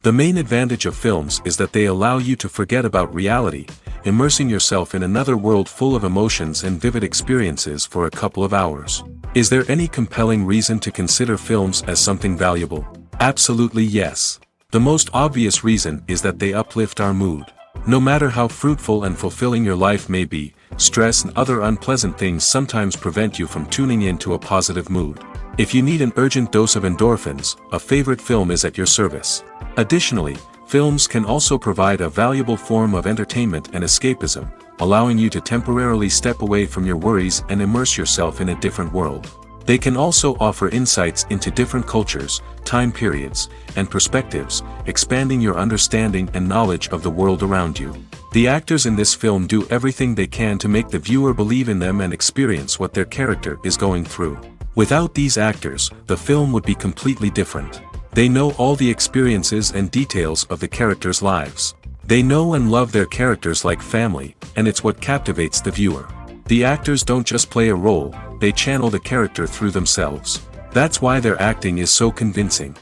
The main advantage of films is that they allow you to forget about reality, immersing yourself in another world full of emotions and vivid experiences for a couple of hours. Is there any compelling reason to consider films as something valuable? Absolutely yes. The most obvious reason is that they uplift our mood. No matter how fruitful and fulfilling your life may be, stress and other unpleasant things sometimes prevent you from tuning into a positive mood. If you need an urgent dose of endorphins, a favorite film is at your service. Additionally, films can also provide a valuable form of entertainment and escapism, allowing you to temporarily step away from your worries and immerse yourself in a different world. They can also offer insights into different cultures, time periods, and perspectives, expanding your understanding and knowledge of the world around you. The actors in this film do everything they can to make the viewer believe in them and experience what their character is going through. Without these actors, the film would be completely different. They know all the experiences and details of the characters' lives. They know and love their characters like family, and it's what captivates the viewer. The actors don't just play a role, they channel the character through themselves. That's why their acting is so convincing.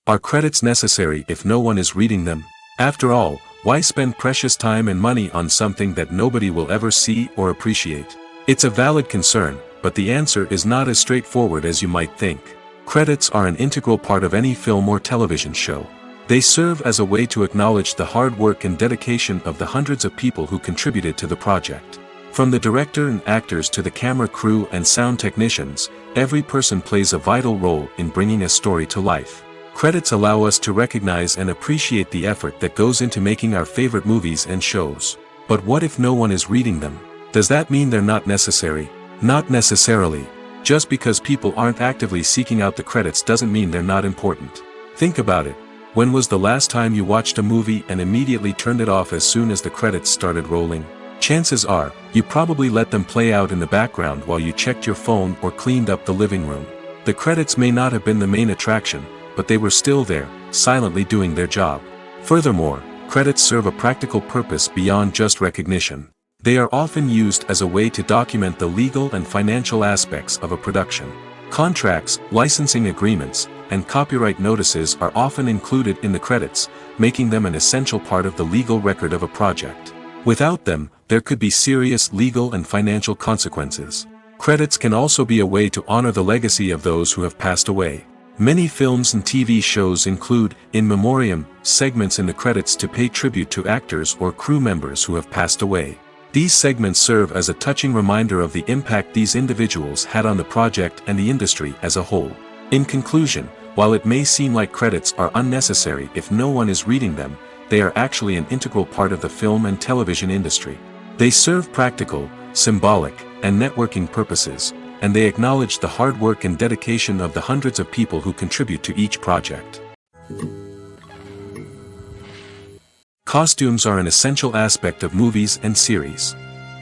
Are credits necessary if no one is reading them? After all, why spend precious time and money on something that nobody will ever see or appreciate? It's a valid concern, but the answer is not as straightforward as you might think. Credits are an integral part of any film or television show. They serve as a way to acknowledge the hard work and dedication of the hundreds of people who contributed to the project. From the director and actors to the camera crew and sound technicians, every person plays a vital role in bringing a story to life. Credits allow us to recognize and appreciate the effort that goes into making our favorite movies and shows. But what if no one is reading them? Does that mean they're not necessary? Not necessarily. Just because people aren't actively seeking out the credits doesn't mean they're not important. Think about it. When was the last time you watched a movie and immediately turned it off as soon as the credits started rolling? Chances are, you probably let them play out in the background while you checked your phone or cleaned up the living room. The credits may not have been the main attraction, but they were still there, silently doing their job. Furthermore, credits serve a practical purpose beyond just recognition. They are often used as a way to document the legal and financial aspects of a production. Contracts, licensing agreements, and copyright notices are often included in the credits, making them an essential part of the legal record of a project. Without them, there could be serious legal and financial consequences. Credits can also be a way to honor the legacy of those who have passed away. Many films and TV shows include, in memoriam, segments in the credits to pay tribute to actors or crew members who have passed away. These segments serve as a touching reminder of the impact these individuals had on the project and the industry as a whole. In conclusion, while it may seem like credits are unnecessary if no one is reading them, they are actually an integral part of the film and television industry. They serve practical, symbolic, and networking purposes, and they acknowledge the hard work and dedication of the hundreds of people who contribute to each project. Costumes are an essential aspect of movies and series.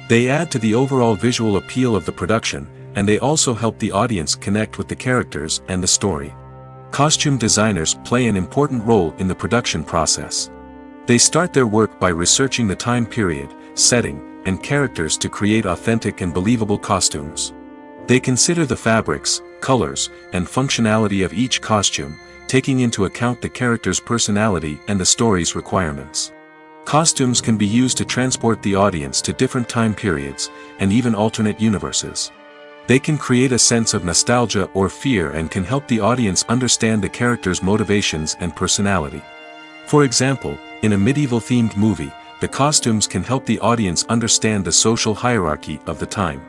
They add to the overall visual appeal of the production, and they also help the audience connect with the characters and the story. Costume designers play an important role in the production process. They start their work by researching the time period, setting, and characters to create authentic and believable costumes. They consider the fabrics, colors, and functionality of each costume, taking into account the character's personality and the story's requirements. Costumes can be used to transport the audience to different time periods, and even alternate universes. They can create a sense of nostalgia or fear and can help the audience understand the character's motivations and personality. For example, in a medieval-themed movie, the costumes can help the audience understand the social hierarchy of the time.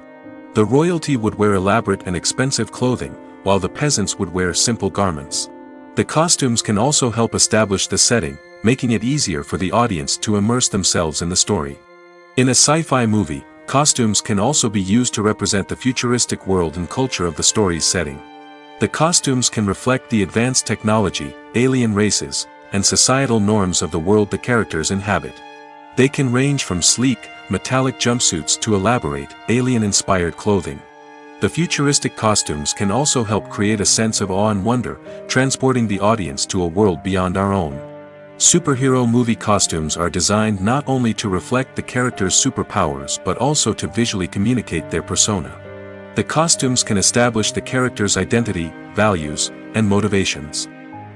The royalty would wear elaborate and expensive clothing, while the peasants would wear simple garments. The costumes can also help establish the setting, making it easier for the audience to immerse themselves in the story. In a sci-fi movie, costumes can also be used to represent the futuristic world and culture of the story's setting. The costumes can reflect the advanced technology, alien races, and societal norms of the world the characters inhabit. They can range from sleek, metallic jumpsuits to elaborate, alien-inspired clothing. The futuristic costumes can also help create a sense of awe and wonder, transporting the audience to a world beyond our own. Superhero movie costumes are designed not only to reflect the character's superpowers but also to visually communicate their persona. The costumes can establish the character's identity, values, and motivations.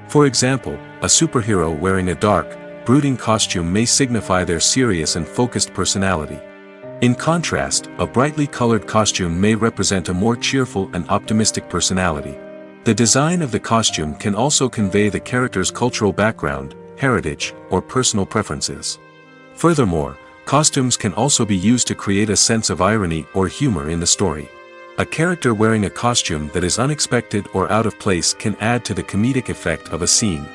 For example, a superhero wearing a dark, brooding costume may signify their serious and focused personality. In contrast, a brightly colored costume may represent a more cheerful and optimistic personality. The design of the costume can also convey the character's cultural background, heritage, or personal preferences. Furthermore, costumes can also be used to create a sense of irony or humor in the story. A character wearing a costume that is unexpected or out of place can add to the comedic effect of a scene.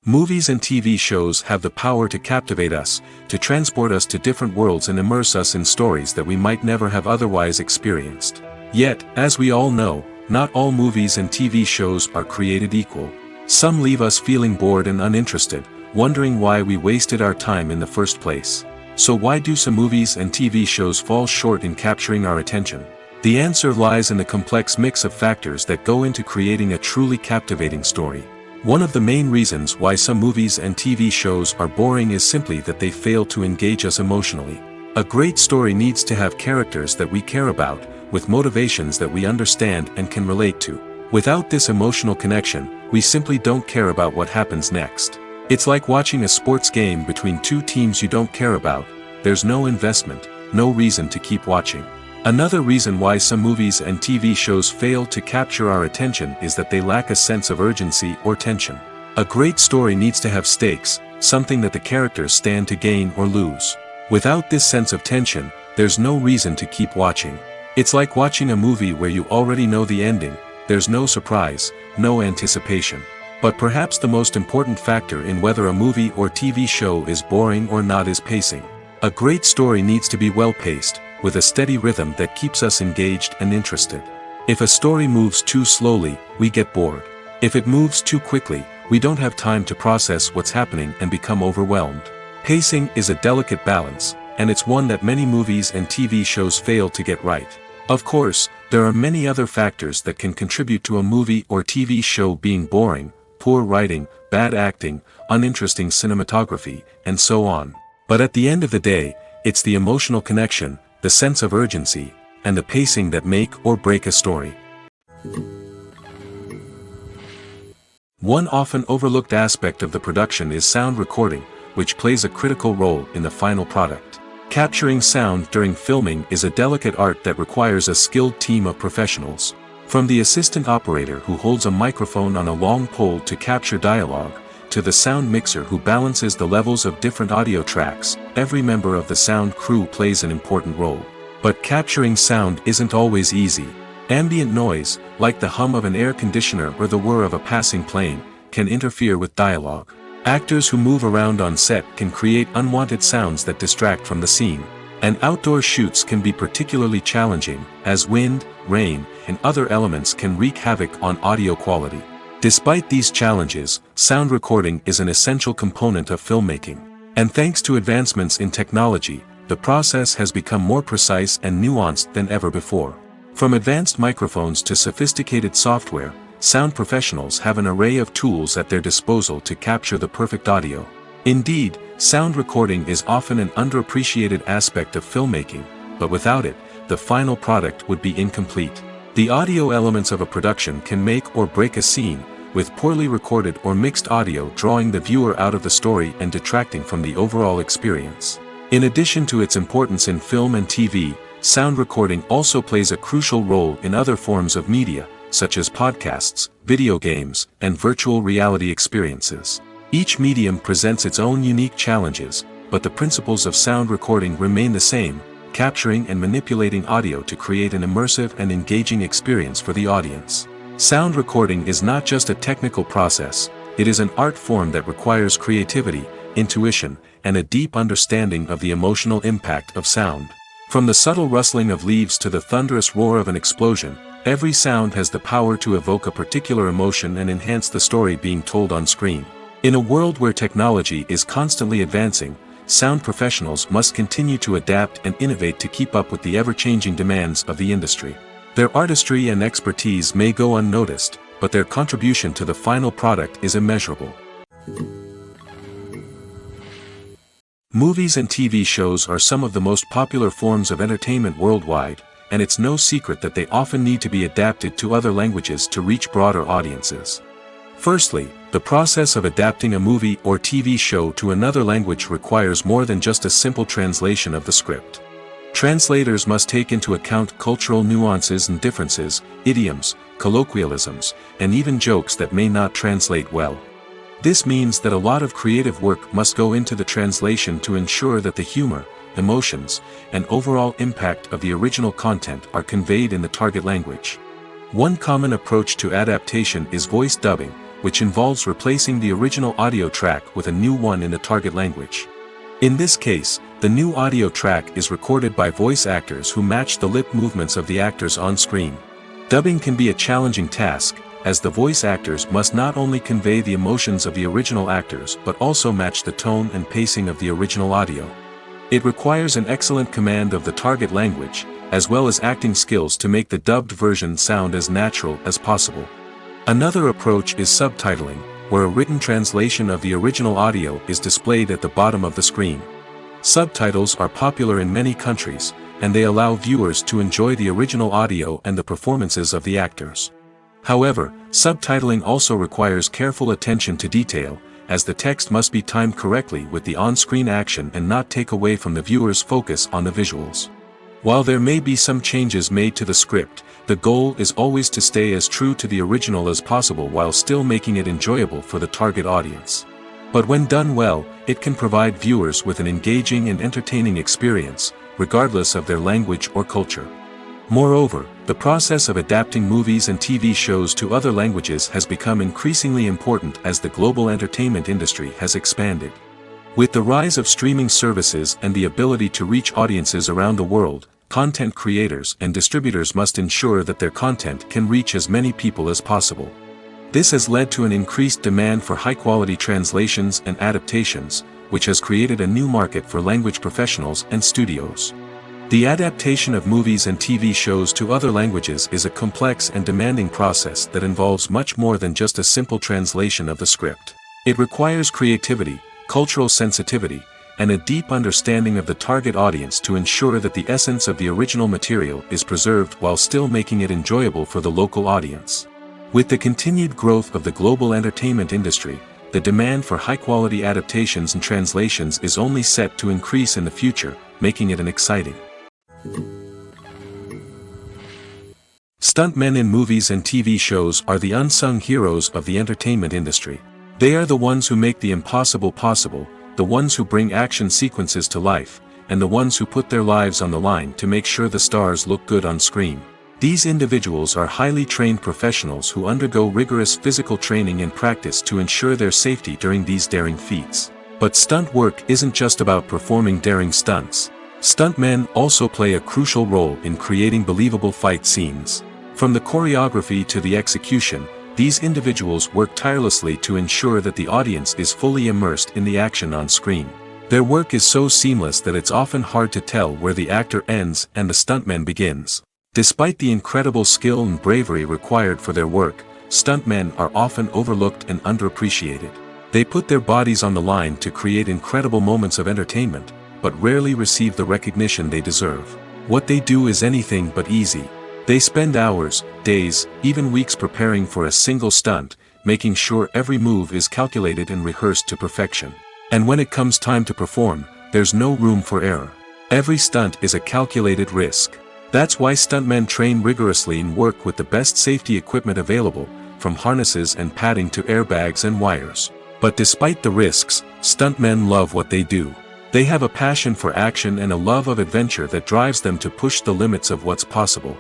Movies and TV shows have the power to captivate us, to transport us to different worlds and immerse us in stories that we might never have otherwise experienced. Yet, as we all know, not all movies and TV shows are created equal. Some leave us feeling bored and uninterested, wondering why we wasted our time in the first place. So why do some movies and TV shows fall short in capturing our attention? The answer lies in the complex mix of factors that go into creating a truly captivating story. One of the main reasons why some movies and TV shows are boring is simply that they fail to engage us emotionally. A great story needs to have characters that we care about, with motivations that we understand and can relate to. Without this emotional connection, we simply don't care about what happens next. It's like watching a sports game between two teams you don't care about. There's no investment, no reason to keep watching. Another reason why some movies and TV shows fail to capture our attention is that they lack a sense of urgency or tension. A great story needs to have stakes, something that the characters stand to gain or lose. Without this sense of tension, there's no reason to keep watching. It's like watching a movie where you already know the ending. There's no surprise, no anticipation. But perhaps the most important factor in whether a movie or TV show is boring or not is pacing. A great story needs to be well-paced, with a steady rhythm that keeps us engaged and interested. If a story moves too slowly, we get bored. If it moves too quickly, we don't have time to process what's happening and become overwhelmed. Pacing is a delicate balance, and it's one that many movies and TV shows fail to get right. Of course, there are many other factors that can contribute to a movie or TV show being boring: poor writing, bad acting, uninteresting cinematography, and so on. But at the end of the day, it's the emotional connection, the sense of urgency, and the pacing that make or break a story. One often overlooked aspect of the production is sound recording, which plays a critical role in the final product. Capturing sound during filming is a delicate art that requires a skilled team of professionals. From the assistant operator who holds a microphone on a long pole to capture dialogue, to the sound mixer who balances the levels of different audio tracks, every member of the sound crew plays an important role. But capturing sound isn't always easy. Ambient noise, like the hum of an air conditioner or the whir of a passing plane, can interfere with dialogue. Actors who move around on set can create unwanted sounds that distract from the scene. And outdoor shoots can be particularly challenging, as wind, rain, and other elements can wreak havoc on audio quality. Despite these challenges, sound recording is an essential component of filmmaking. And thanks to advancements in technology, the process has become more precise and nuanced than ever before. From advanced microphones to sophisticated software, sound professionals have an array of tools at their disposal to capture the perfect audio. Indeed, sound recording is often an underappreciated aspect of filmmaking, but without it, the final product would be incomplete. The audio elements of a production can make or break a scene, with poorly recorded or mixed audio drawing the viewer out of the story and detracting from the overall experience. In addition to its importance in film and TV, sound recording also plays a crucial role in other forms of media, such as podcasts, video games, and virtual reality experiences. Each medium presents its own unique challenges, but the principles of sound recording remain the same: capturing and manipulating audio to create an immersive and engaging experience for the audience. Sound recording is not just a technical process, it is an art form that requires creativity, intuition, and a deep understanding of the emotional impact of sound. From the subtle rustling of leaves to the thunderous roar of an explosion, every sound has the power to evoke a particular emotion and enhance the story being told on screen. In a world where technology is constantly advancing, sound professionals must continue to adapt and innovate to keep up with the ever-changing demands of the industry. Their artistry and expertise may go unnoticed, but their contribution to the final product is immeasurable. Movies and TV shows are some of the most popular forms of entertainment worldwide, and it's no secret that they often need to be adapted to other languages to reach broader audiences. Firstly, the process of adapting a movie or TV show to another language requires more than just a simple translation of the script. Translators must take into account cultural nuances and differences, idioms, colloquialisms, and even jokes that may not translate well. This means that a lot of creative work must go into the translation to ensure that the humor, emotions, and overall impact of the original content are conveyed in the target language. One common approach to adaptation is voice dubbing, which involves replacing the original audio track with a new one in the target language. In this case, the new audio track is recorded by voice actors who match the lip movements of the actors on screen. Dubbing can be a challenging task, as the voice actors must not only convey the emotions of the original actors but also match the tone and pacing of the original audio. It requires an excellent command of the target language, as well as acting skills to make the dubbed version sound as natural as possible. Another approach is subtitling, where a written translation of the original audio is displayed at the bottom of the screen. Subtitles are popular in many countries, and they allow viewers to enjoy the original audio and the performances of the actors. However, subtitling also requires careful attention to detail, as the text must be timed correctly with the on-screen action and not take away from the viewer's focus on the visuals. While there may be some changes made to the script, the goal is always to stay as true to the original as possible while still making it enjoyable for the target audience. But when done well, it can provide viewers with an engaging and entertaining experience, regardless of their language or culture. Moreover, the process of adapting movies and TV shows to other languages has become increasingly important as the global entertainment industry has expanded. With the rise of streaming services and the ability to reach audiences around the world, content creators and distributors must ensure that their content can reach as many people as possible. This has led to an increased demand for high-quality translations and adaptations, which has created a new market for language professionals and studios. The adaptation of movies and TV shows to other languages is a complex and demanding process that involves much more than just a simple translation of the script. It requires creativity, cultural sensitivity, and a deep understanding of the target audience to ensure that the essence of the original material is preserved while still making it enjoyable for the local audience. With the continued growth of the global entertainment industry, the demand for high-quality adaptations and translations is only set to increase in the future, making it an exciting. Stuntmen in movies and TV shows are the unsung heroes of the entertainment industry. They are the ones who make the impossible possible, the ones who bring action sequences to life, and the ones who put their lives on the line to make sure the stars look good on screen. These individuals are highly trained professionals who undergo rigorous physical training and practice to ensure their safety during these daring feats. But stunt work isn't just about performing daring stunts. Stuntmen also play a crucial role in creating believable fight scenes. From the choreography to the execution, these individuals work tirelessly to ensure that the audience is fully immersed in the action on screen. Their work is so seamless that it's often hard to tell where the actor ends and the stuntman begins. Despite the incredible skill and bravery required for their work, stuntmen are often overlooked and underappreciated. They put their bodies on the line to create incredible moments of entertainment, but rarely receive the recognition they deserve. What they do is anything but easy. They spend hours, days, even weeks preparing for a single stunt, making sure every move is calculated and rehearsed to perfection. And when it comes time to perform, there's no room for error. Every stunt is a calculated risk. That's why stuntmen train rigorously and work with the best safety equipment available, from harnesses and padding to airbags and wires. But despite the risks, stuntmen love what they do. They have a passion for action and a love of adventure that drives them to push the limits of what's possible.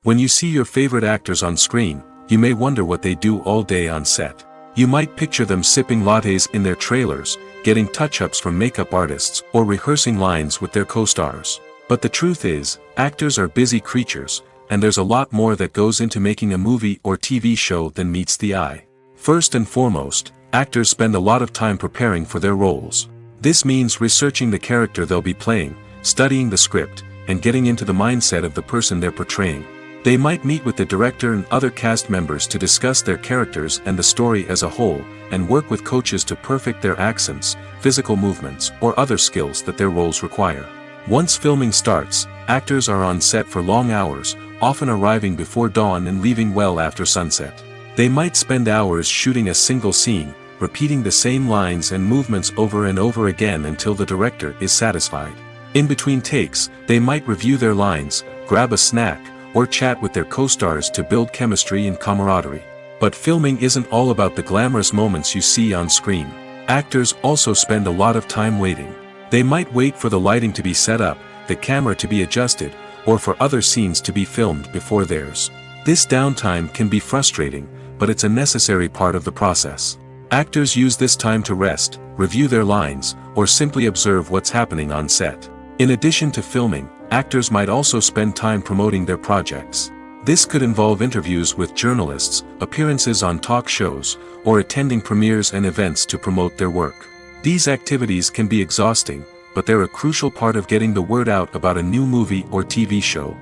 When you see your favorite actors on screen, you may wonder what they do all day on set. You might picture them sipping lattes in their trailers, getting touch-ups from makeup artists, or rehearsing lines with their co-stars. But the truth is, actors are busy creatures, and there's a lot more that goes into making a movie or TV show than meets the eye. First and foremost, actors spend a lot of time preparing for their roles. This means researching the character they'll be playing, studying the script, and getting into the mindset of the person they're portraying. They might meet with the director and other cast members to discuss their characters and the story as a whole, and work with coaches to perfect their accents, physical movements, or other skills that their roles require. Once filming starts, actors are on set for long hours, often arriving before dawn and leaving well after sunset. They might spend hours shooting a single scene, repeating the same lines and movements over and over again until the director is satisfied. In between takes, they might review their lines, grab a snack, or chat with their co-stars to build chemistry and camaraderie. But filming isn't all about the glamorous moments you see on screen. Actors also spend a lot of time waiting. They might wait for the lighting to be set up, the camera to be adjusted, or for other scenes to be filmed before theirs. This downtime can be frustrating, but it's a necessary part of the process. Actors use this time to rest, review their lines, or simply observe what's happening on set. In addition to filming, actors might also spend time promoting their projects. This could involve interviews with journalists, appearances on talk shows, or attending premieres and events to promote their work. These activities can be exhausting, but they're a crucial part of getting the word out about a new movie or TV show.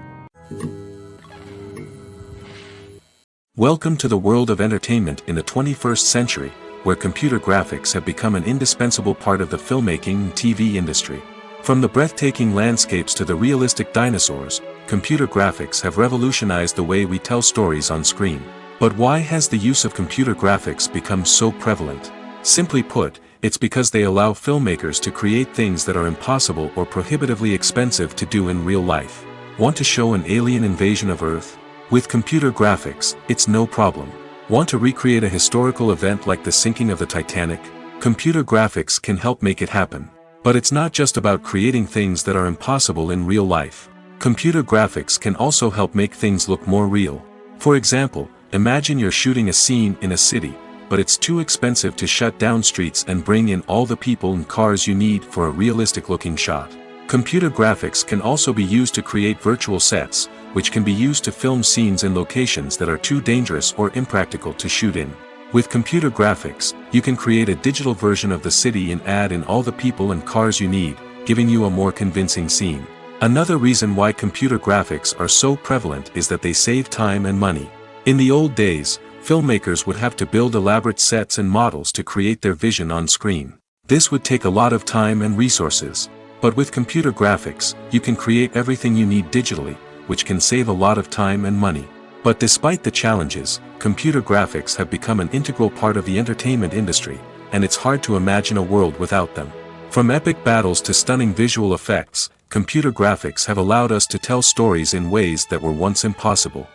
Welcome to the world of entertainment in the 21st century, where computer graphics have become an indispensable part of the filmmaking and TV industry. From the breathtaking landscapes to the realistic dinosaurs, computer graphics have revolutionized the way we tell stories on screen. But why has the use of computer graphics become so prevalent? Simply put, it's because they allow filmmakers to create things that are impossible or prohibitively expensive to do in real life. Want to show an alien invasion of Earth? With computer graphics, it's no problem. Want to recreate a historical event like the sinking of the Titanic? Computer graphics can help make it happen. But it's not just about creating things that are impossible in real life. Computer graphics can also help make things look more real. For example, imagine you're shooting a scene in a city, but it's too expensive to shut down streets and bring in all the people and cars you need for a realistic-looking shot. Computer graphics can also be used to create virtual sets, which can be used to film scenes in locations that are too dangerous or impractical to shoot in. With computer graphics, you can create a digital version of the city and add in all the people and cars you need, giving you a more convincing scene. Another reason why computer graphics are so prevalent is that they save time and money. In the old days, filmmakers would have to build elaborate sets and models to create their vision on screen. This would take a lot of time and resources. But with computer graphics, you can create everything you need digitally, which can save a lot of time and money. But despite the challenges, computer graphics have become an integral part of the entertainment industry, and it's hard to imagine a world without them. From epic battles to stunning visual effects, computer graphics have allowed us to tell stories in ways that were once impossible.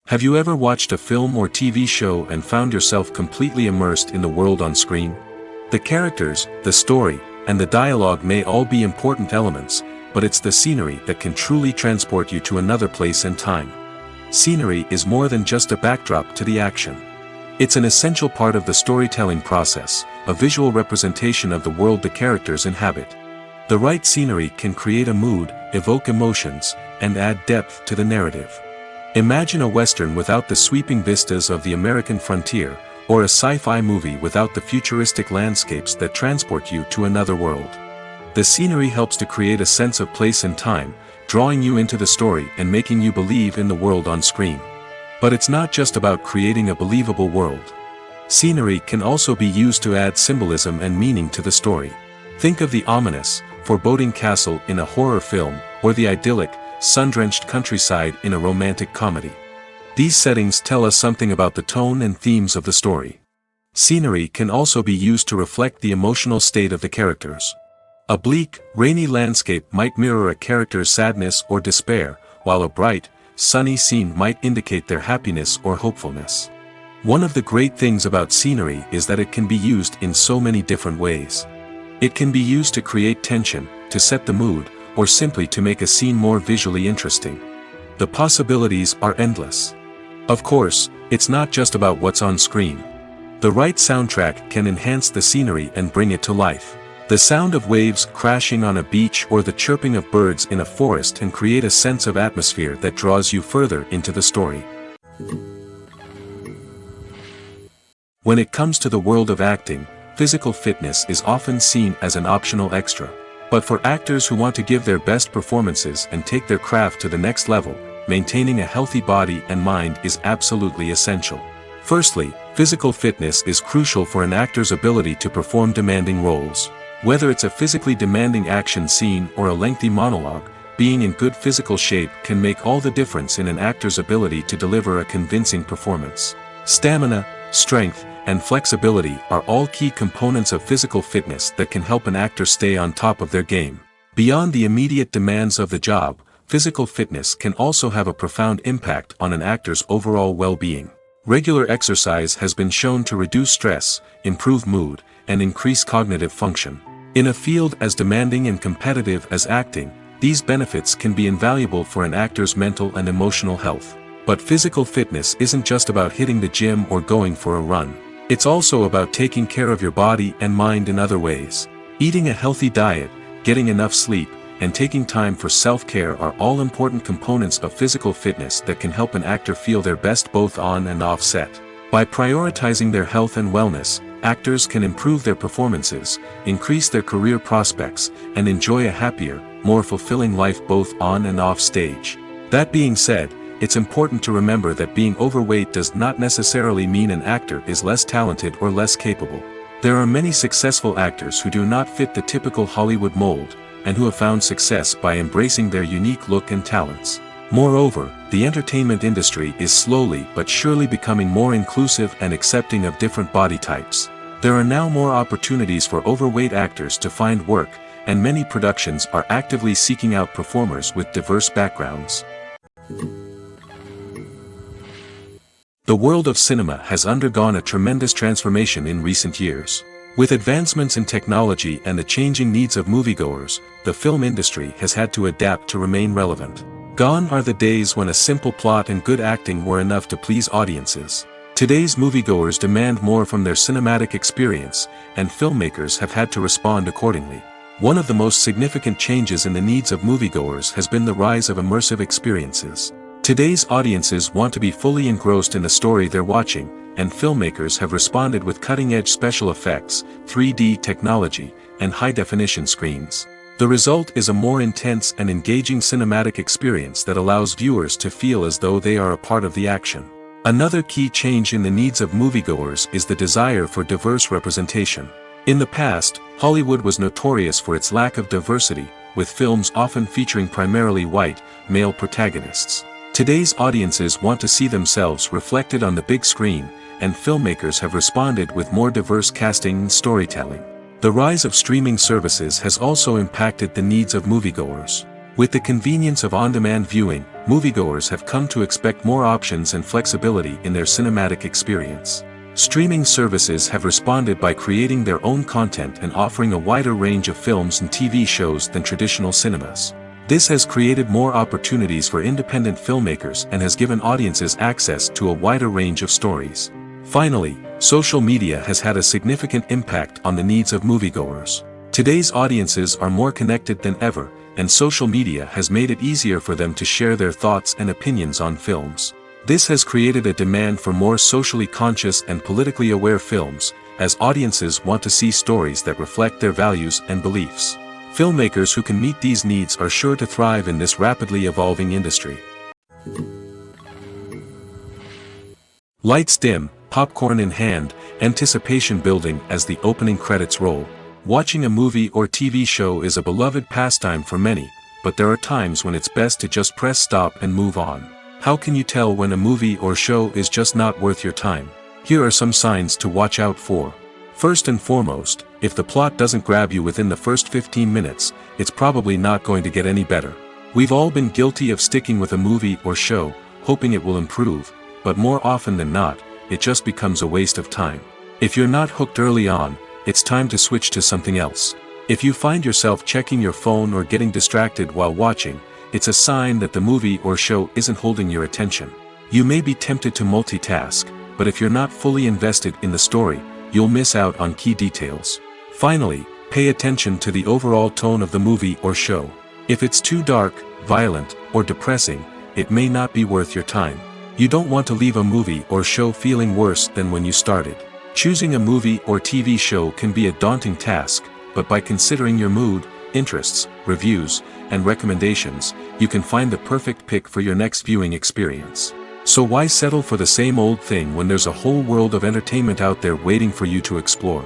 Have you ever watched a film or TV show and found yourself completely immersed in the world on screen? The characters, the story, and the dialogue may all be important elements, but it's the scenery that can truly transport you to another place and time. Scenery is more than just a backdrop to the action. It's an essential part of the storytelling process, a visual representation of the world the characters inhabit. The right scenery can create a mood, evoke emotions, and add depth to the narrative. Imagine a Western without the sweeping vistas of the American frontier, or a sci-fi movie without the futuristic landscapes that transport you to another world. The scenery helps to create a sense of place and time, drawing you into the story and making you believe in the world on screen. But it's not just about creating a believable world. Scenery can also be used to add symbolism and meaning to the story. Think of the ominous, foreboding castle in a horror film, or the idyllic, sun-drenched countryside in a romantic comedy. These settings tell us something about the tone and themes of the story. Scenery can also be used to reflect the emotional state of the characters. A bleak, rainy landscape might mirror a character's sadness or despair, while a bright, sunny scene might indicate their happiness or hopefulness. One of the great things about scenery is that it can be used in so many different ways. It can be used to create tension, to set the mood, or simply to make a scene more visually interesting. The possibilities are endless. Of course, it's not just about what's on screen. The right soundtrack can enhance the scenery and bring it to life. The sound of waves crashing on a beach or the chirping of birds in a forest can create a sense of atmosphere that draws you further into the story. When it comes to the world of acting, physical fitness is often seen as an optional extra. But for actors who want to give their best performances and take their craft to the next level, maintaining a healthy body and mind is absolutely essential. Firstly, physical fitness is crucial for an actor's ability to perform demanding roles. Whether it's a physically demanding action scene or a lengthy monologue, being in good physical shape can make all the difference in an actor's ability to deliver a convincing performance. Stamina, strength, and flexibility are all key components of physical fitness that can help an actor stay on top of their game. Beyond the immediate demands of the job, physical fitness can also have a profound impact on an actor's overall well-being. Regular exercise has been shown to reduce stress, improve mood, and increase cognitive function. In a field as demanding and competitive as acting, these benefits can be invaluable for an actor's mental and emotional health. But physical fitness isn't just about hitting the gym or going for a run. It's also about taking care of your body and mind in other ways. Eating a healthy diet, getting enough sleep, and taking time for self-care are all important components of physical fitness that can help an actor feel their best both on and off set. By prioritizing their health and wellness, actors can improve their performances, increase their career prospects, and enjoy a happier, more fulfilling life both on and off stage. That being said, it's important to remember that being overweight does not necessarily mean an actor is less talented or less capable. There are many successful actors who do not fit the typical Hollywood mold, and who have found success by embracing their unique look and talents. Moreover, the entertainment industry is slowly but surely becoming more inclusive and accepting of different body types. There are now more opportunities for overweight actors to find work, and many productions are actively seeking out performers with diverse backgrounds. The world of cinema has undergone a tremendous transformation in recent years. With advancements in technology and the changing needs of moviegoers, the film industry has had to adapt to remain relevant. Gone are the days when a simple plot and good acting were enough to please audiences. Today's moviegoers demand more from their cinematic experience, and filmmakers have had to respond accordingly. One of the most significant changes in the needs of moviegoers has been the rise of immersive experiences. Today's audiences want to be fully engrossed in the story they're watching, and filmmakers have responded with cutting-edge special effects, 3D technology, and high-definition screens. The result is a more intense and engaging cinematic experience that allows viewers to feel as though they are a part of the action. Another key change in the needs of moviegoers is the desire for diverse representation. In the past, Hollywood was notorious for its lack of diversity, with films often featuring primarily white, male protagonists. Today's audiences want to see themselves reflected on the big screen, and filmmakers have responded with more diverse casting and storytelling. The rise of streaming services has also impacted the needs of moviegoers. With the convenience of on-demand viewing, moviegoers have come to expect more options and flexibility in their cinematic experience. Streaming services have responded by creating their own content and offering a wider range of films and TV shows than traditional cinemas. This has created more opportunities for independent filmmakers and has given audiences access to a wider range of stories. Finally, social media has had a significant impact on the needs of moviegoers. Today's audiences are more connected than ever, and social media has made it easier for them to share their thoughts and opinions on films. This has created a demand for more socially conscious and politically aware films, as audiences want to see stories that reflect their values and beliefs. Filmmakers who can meet these needs are sure to thrive in this rapidly evolving industry. Lights dim, popcorn in hand, anticipation building as the opening credits roll. Watching a movie or TV show is a beloved pastime for many, but there are times when it's best to just press stop and move on. How can you tell when a movie or show is just not worth your time? Here are some signs to watch out for. First and foremost, if the plot doesn't grab you within the first 15 minutes, it's probably not going to get any better. We've all been guilty of sticking with a movie or show, hoping it will improve, but more often than not, it just becomes a waste of time. If you're not hooked early on, it's time to switch to something else. If you find yourself checking your phone or getting distracted while watching, it's a sign that the movie or show isn't holding your attention. You may be tempted to multitask, but if you're not fully invested in the story, you'll miss out on key details. Finally, pay attention to the overall tone of the movie or show. If it's too dark, violent, or depressing, it may not be worth your time. You don't want to leave a movie or show feeling worse than when you started. Choosing a movie or TV show can be a daunting task, but by considering your mood, interests, reviews, and recommendations, you can find the perfect pick for your next viewing experience. So why settle for the same old thing when there's a whole world of entertainment out there waiting for you to explore?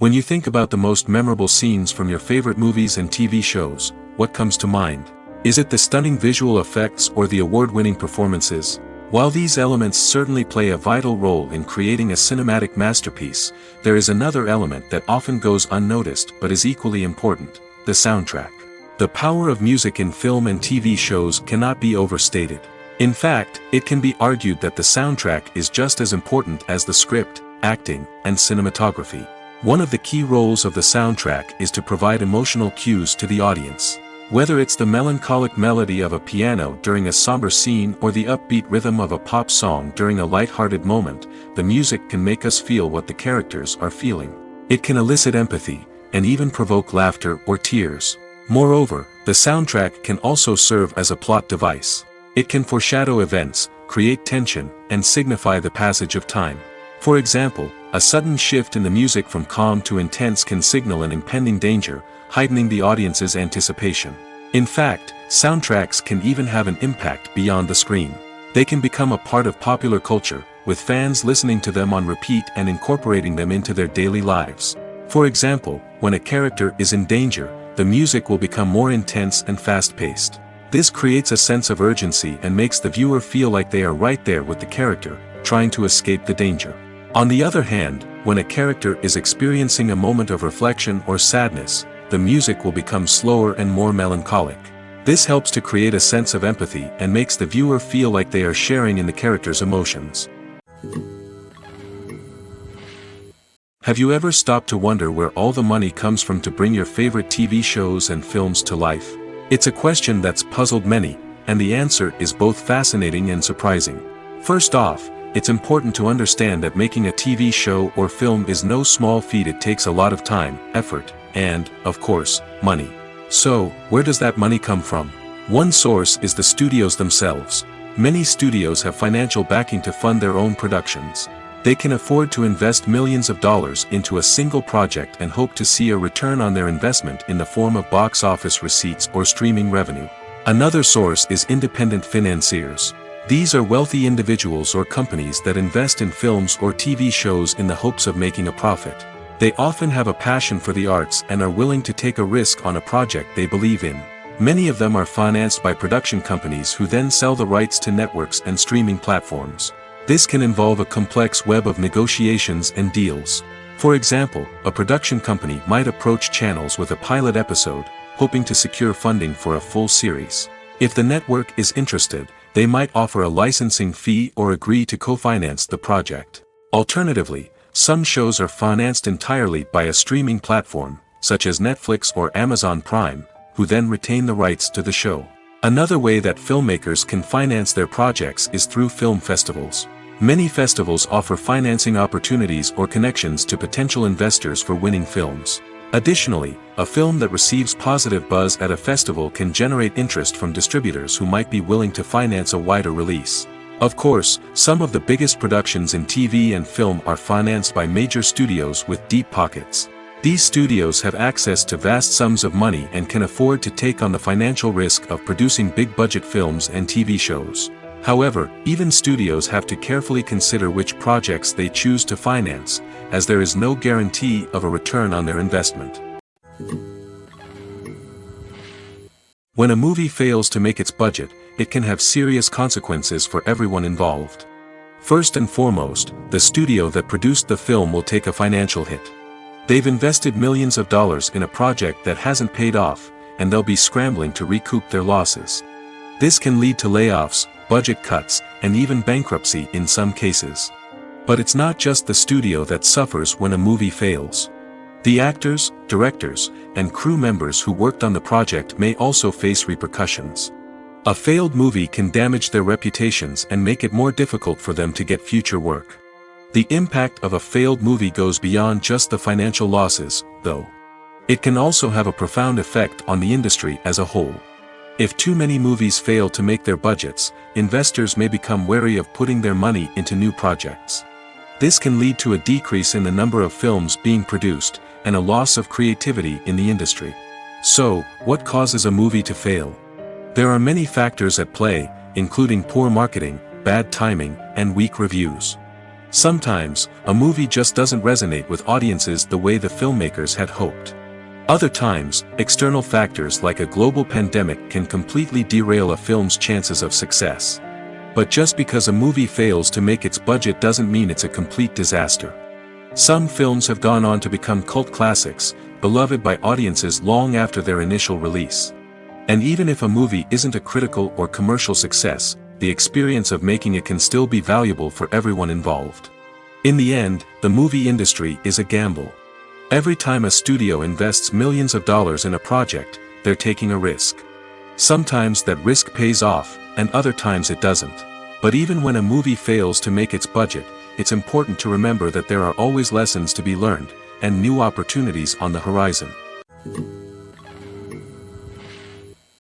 When you think about the most memorable scenes from your favorite movies and TV shows, what comes to mind? Is it the stunning visual effects or the award-winning performances? While these elements certainly play a vital role in creating a cinematic masterpiece, there is another element that often goes unnoticed but is equally important: the soundtrack. The power of music in film and TV shows cannot be overstated. In fact, it can be argued that the soundtrack is just as important as the script, acting, and cinematography. One of the key roles of the soundtrack is to provide emotional cues to the audience. Whether it's the melancholic melody of a piano during a somber scene or the upbeat rhythm of a pop song during a light-hearted moment, the music can make us feel what the characters are feeling. It can elicit empathy, and even provoke laughter or tears. Moreover, the soundtrack can also serve as a plot device. It can foreshadow events, create tension, and signify the passage of time. For example, a sudden shift in the music from calm to intense can signal an impending danger, heightening the audience's anticipation. In fact, soundtracks can even have an impact beyond the screen. They can become a part of popular culture, with fans listening to them on repeat and incorporating them into their daily lives. For example, when a character is in danger, the music will become more intense and fast-paced. This creates a sense of urgency and makes the viewer feel like they are right there with the character, trying to escape the danger. On the other hand, when a character is experiencing a moment of reflection or sadness, the music will become slower and more melancholic. This helps to create a sense of empathy and makes the viewer feel like they are sharing in the character's emotions. Have you ever stopped to wonder where all the money comes from to bring your favorite TV shows and films to life? It's a question that's puzzled many, and the answer is both fascinating and surprising. First off, it's important to understand that making a TV show or film is no small feat. It takes a lot of time, effort, and, of course, money. So, where does that money come from? One source is the studios themselves. Many studios have financial backing to fund their own productions. They can afford to invest millions of dollars into a single project and hope to see a return on their investment in the form of box office receipts or streaming revenue. Another source is independent financiers. These are wealthy individuals or companies that invest in films or TV shows in the hopes of making a profit. They often have a passion for the arts and are willing to take a risk on a project they believe in. Many of them are financed by production companies who then sell the rights to networks and streaming platforms. This can involve a complex web of negotiations and deals. For example, a production company might approach channels with a pilot episode, hoping to secure funding for a full series. If the network is interested, they might offer a licensing fee or agree to co-finance the project. Alternatively, some shows are financed entirely by a streaming platform, such as Netflix or Amazon Prime, who then retain the rights to the show. Another way that filmmakers can finance their projects is through film festivals. Many festivals offer financing opportunities or connections to potential investors for winning films. Additionally, a film that receives positive buzz at a festival can generate interest from distributors who might be willing to finance a wider release. Of course, some of the biggest productions in TV and film are financed by major studios with deep pockets. These studios have access to vast sums of money and can afford to take on the financial risk of producing big-budget films and TV shows. However, even studios have to carefully consider which projects they choose to finance, as there is no guarantee of a return on their investment. When a movie fails to make its budget, it can have serious consequences for everyone involved. First and foremost, the studio that produced the film will take a financial hit. They've invested millions of dollars in a project that hasn't paid off, and they'll be scrambling to recoup their losses. This can lead to layoffs, budget cuts, and even bankruptcy in some cases. But it's not just the studio that suffers when a movie fails. The actors, directors, and crew members who worked on the project may also face repercussions. A failed movie can damage their reputations and make it more difficult for them to get future work. The impact of a failed movie goes beyond just the financial losses, though. It can also have a profound effect on the industry as a whole. If too many movies fail to make their budgets, investors may become wary of putting their money into new projects. This can lead to a decrease in the number of films being produced, and a loss of creativity in the industry. So, what causes a movie to fail? There are many factors at play, including poor marketing, bad timing, and weak reviews. Sometimes, a movie just doesn't resonate with audiences the way the filmmakers had hoped. Other times, external factors like a global pandemic can completely derail a film's chances of success. But just because a movie fails to make its budget doesn't mean it's a complete disaster. Some films have gone on to become cult classics, beloved by audiences long after their initial release. And even if a movie isn't a critical or commercial success, the experience of making it can still be valuable for everyone involved. In the end, the movie industry is a gamble. Every time a studio invests millions of dollars in a project, they're taking a risk. Sometimes that risk pays off, and other times it doesn't. But even when a movie fails to make its budget, it's important to remember that there are always lessons to be learned, and new opportunities on the horizon.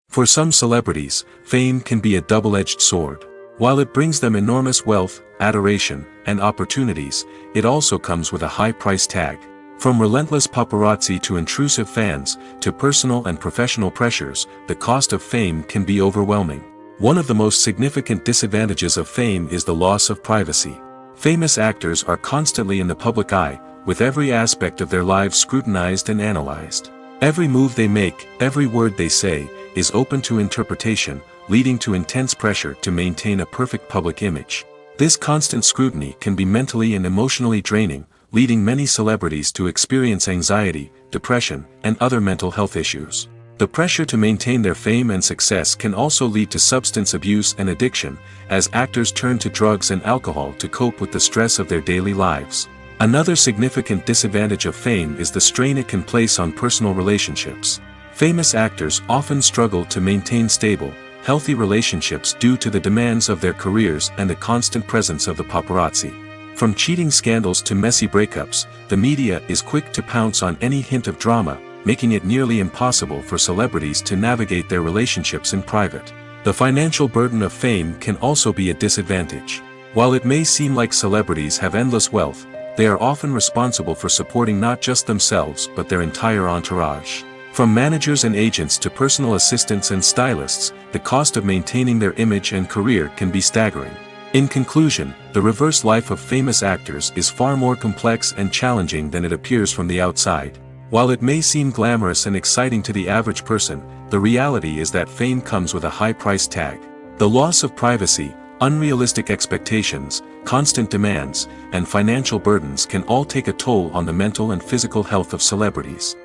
For some celebrities, fame can be a double-edged sword. While it brings them enormous wealth, adoration, and opportunities, it also comes with a high price tag. From relentless paparazzi to intrusive fans, to personal and professional pressures, the cost of fame can be overwhelming. One of the most significant disadvantages of fame is the loss of privacy. Famous actors are constantly in the public eye, with every aspect of their lives scrutinized and analyzed. Every move they make, every word they say, is open to interpretation, leading to intense pressure to maintain a perfect public image. This constant scrutiny can be mentally and emotionally draining, leading many celebrities to experience anxiety, depression, and other mental health issues. The pressure to maintain their fame and success can also lead to substance abuse and addiction, as actors turn to drugs and alcohol to cope with the stress of their daily lives. Another significant disadvantage of fame is the strain it can place on personal relationships. Famous actors often struggle to maintain stable, healthy relationships due to the demands of their careers and the constant presence of the paparazzi. From cheating scandals to messy breakups, the media is quick to pounce on any hint of drama, making it nearly impossible for celebrities to navigate their relationships in private. The financial burden of fame can also be a disadvantage. While it may seem like celebrities have endless wealth, they are often responsible for supporting not just themselves but their entire entourage. From managers and agents to personal assistants and stylists, the cost of maintaining their image and career can be staggering. In conclusion, the reverse life of famous actors is far more complex and challenging than it appears from the outside. While it may seem glamorous and exciting to the average person, the reality is that fame comes with a high price tag. The loss of privacy, unrealistic expectations, constant demands, and financial burdens can all take a toll on the mental and physical health of celebrities.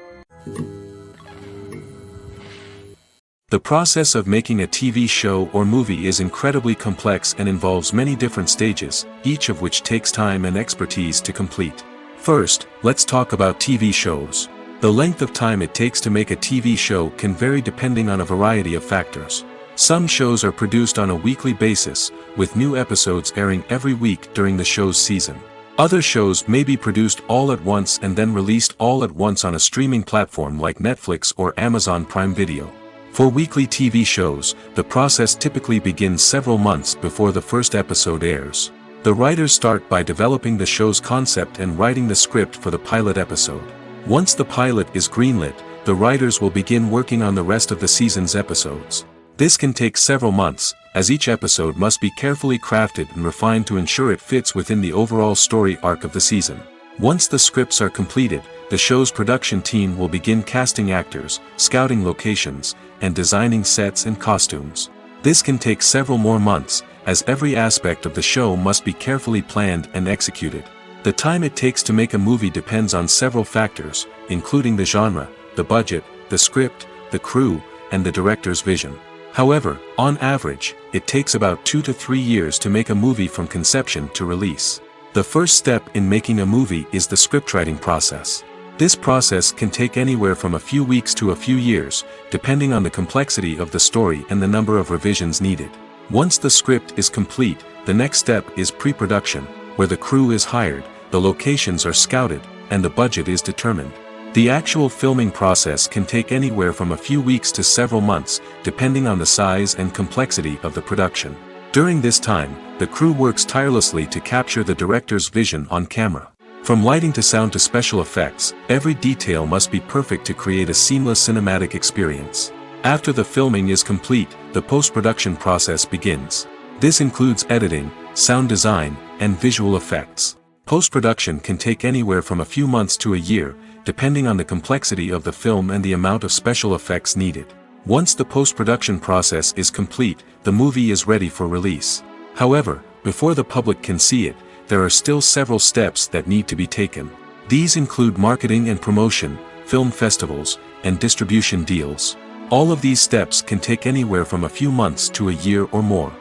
The process of making a TV show or movie is incredibly complex and involves many different stages, each of which takes time and expertise to complete. First, let's talk about TV shows. The length of time it takes to make a TV show can vary depending on a variety of factors. Some shows are produced on a weekly basis, with new episodes airing every week during the show's season. Other shows may be produced all at once and then released all at once on a streaming platform like Netflix or Amazon Prime Video. For weekly TV shows, the process typically begins several months before the first episode airs. The writers start by developing the show's concept and writing the script for the pilot episode. Once the pilot is greenlit, the writers will begin working on the rest of the season's episodes. This can take several months, as each episode must be carefully crafted and refined to ensure it fits within the overall story arc of the season. Once the scripts are completed, the show's production team will begin casting actors, scouting locations, and designing sets and costumes. This can take several more months, as every aspect of the show must be carefully planned and executed. The time it takes to make a movie depends on several factors, including the genre, the budget, the script, the crew, and the director's vision. However, on average, it takes about 2 to 3 years to make a movie from conception to release. The first step in making a movie is the scriptwriting process. This process can take anywhere from a few weeks to a few years, depending on the complexity of the story and the number of revisions needed. Once the script is complete, the next step is pre-production, where the crew is hired, the locations are scouted, and the budget is determined. The actual filming process can take anywhere from a few weeks to several months, depending on the size and complexity of the production. During this time, the crew works tirelessly to capture the director's vision on camera. From lighting to sound to special effects, every detail must be perfect to create a seamless cinematic experience. After the filming is complete, the post-production process begins. This includes editing, sound design, and visual effects. Post-production can take anywhere from a few months to a year, depending on the complexity of the film and the amount of special effects needed. Once the post-production process is complete, the movie is ready for release. However, before the public can see it, there are still several steps that need to be taken. These include marketing and promotion, film festivals, and distribution deals. All of these steps can take anywhere from a few months to a year or more.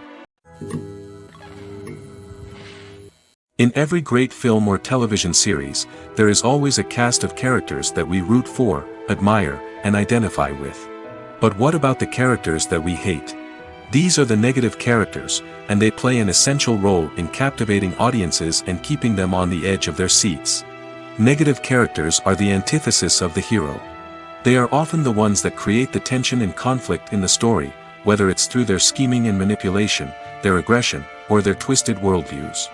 In every great film or television series, there is always a cast of characters that we root for, admire, and identify with. But what about the characters that we hate? These are the negative characters, and they play an essential role in captivating audiences and keeping them on the edge of their seats. Negative characters are the antithesis of the hero. They are often the ones that create the tension and conflict in the story, whether it's through their scheming and manipulation, their aggression, or their twisted worldviews.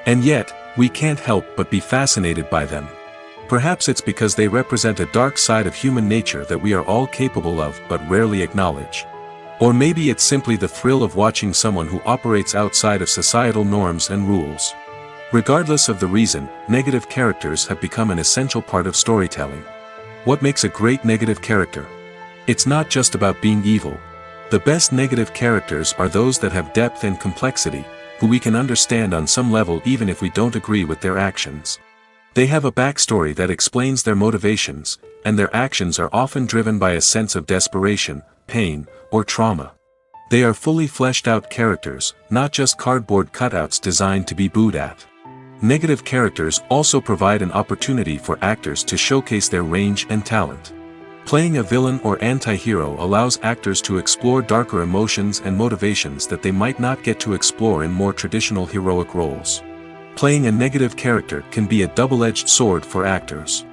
And yet, we can't help but be fascinated by them. Perhaps it's because they represent a dark side of human nature that we are all capable of but rarely acknowledge. Or maybe it's simply the thrill of watching someone who operates outside of societal norms and rules. Regardless of the reason, negative characters have become an essential part of storytelling. What makes a great negative character? It's not just about being evil. The best negative characters are those that have depth and complexity, who we can understand on some level even if we don't agree with their actions. They have a backstory that explains their motivations, and their actions are often driven by a sense of desperation, pain, or trauma. They are fully fleshed out characters, not just cardboard cutouts designed to be booed at. Negative characters also provide an opportunity for actors to showcase their range and talent. Playing a villain or anti-hero allows actors to explore darker emotions and motivations that they might not get to explore in more traditional heroic roles. Playing a negative character can be a double-edged sword for actors.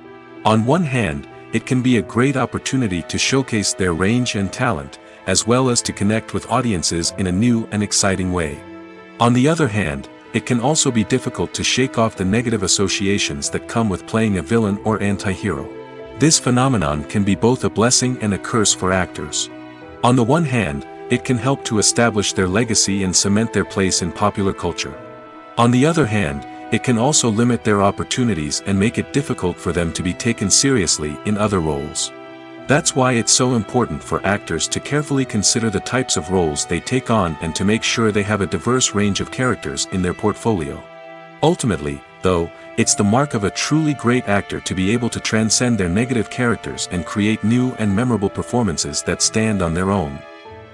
On one hand, it can be a great opportunity to showcase their range and talent, as well as to connect with audiences in a new and exciting way. On the other hand, it can also be difficult to shake off the negative associations that come with playing a villain or anti-hero. This phenomenon can be both a blessing and a curse for actors. On the one hand, it can help to establish their legacy and cement their place in popular culture. On the other hand, it can also limit their opportunities and make it difficult for them to be taken seriously in other roles. That's why it's so important for actors to carefully consider the types of roles they take on and to make sure they have a diverse range of characters in their portfolio. Ultimately, though, it's the mark of a truly great actor to be able to transcend their negative characters and create new and memorable performances that stand on their own.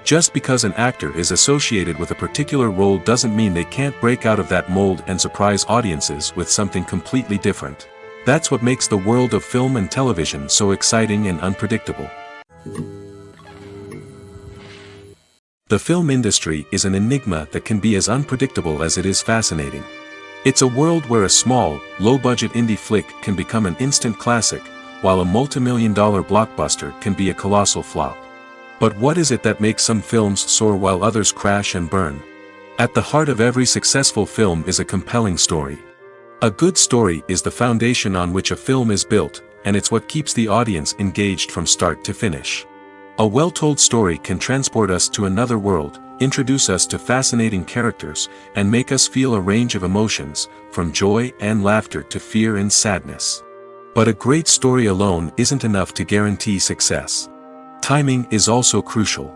Just because an actor is associated with a particular role doesn't mean they can't break out of that mold and surprise audiences with something completely different. That's what makes the world of film and television so exciting and unpredictable. The film industry is an enigma that can be as unpredictable as it is fascinating. It's a world where a small, low-budget indie flick can become an instant classic, while a multi-million-dollar blockbuster can be a colossal flop. But what is it that makes some films soar while others crash and burn? At the heart of every successful film is a compelling story. A good story is the foundation on which a film is built, and it's what keeps the audience engaged from start to finish. A well-told story can transport us to another world, introduce us to fascinating characters, and make us feel a range of emotions, from joy and laughter to fear and sadness. But a great story alone isn't enough to guarantee success. Timing is also crucial.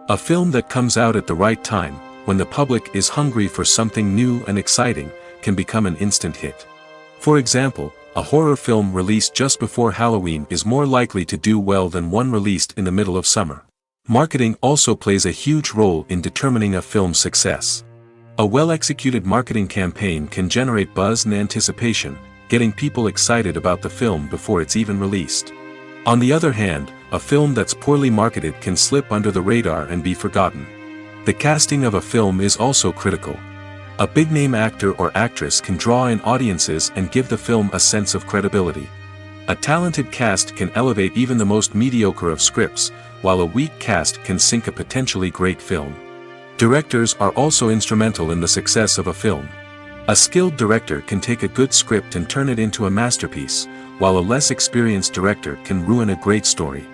A film that comes out at the right time, when the public is hungry for something new and exciting, can become an instant hit. For example, a horror film released just before Halloween is more likely to do well than one released in the middle of summer. Marketing also plays a huge role in determining a film's success. A well-executed marketing campaign can generate buzz and anticipation, getting people excited about the film before it's even released. On the other hand, a film that's poorly marketed can slip under the radar and be forgotten. The casting of a film is also critical. A big-name actor or actress can draw in audiences and give the film a sense of credibility. A talented cast can elevate even the most mediocre of scripts, while a weak cast can sink a potentially great film. Directors are also instrumental in the success of a film. A skilled director can take a good script and turn it into a masterpiece, while a less experienced director can ruin a great story.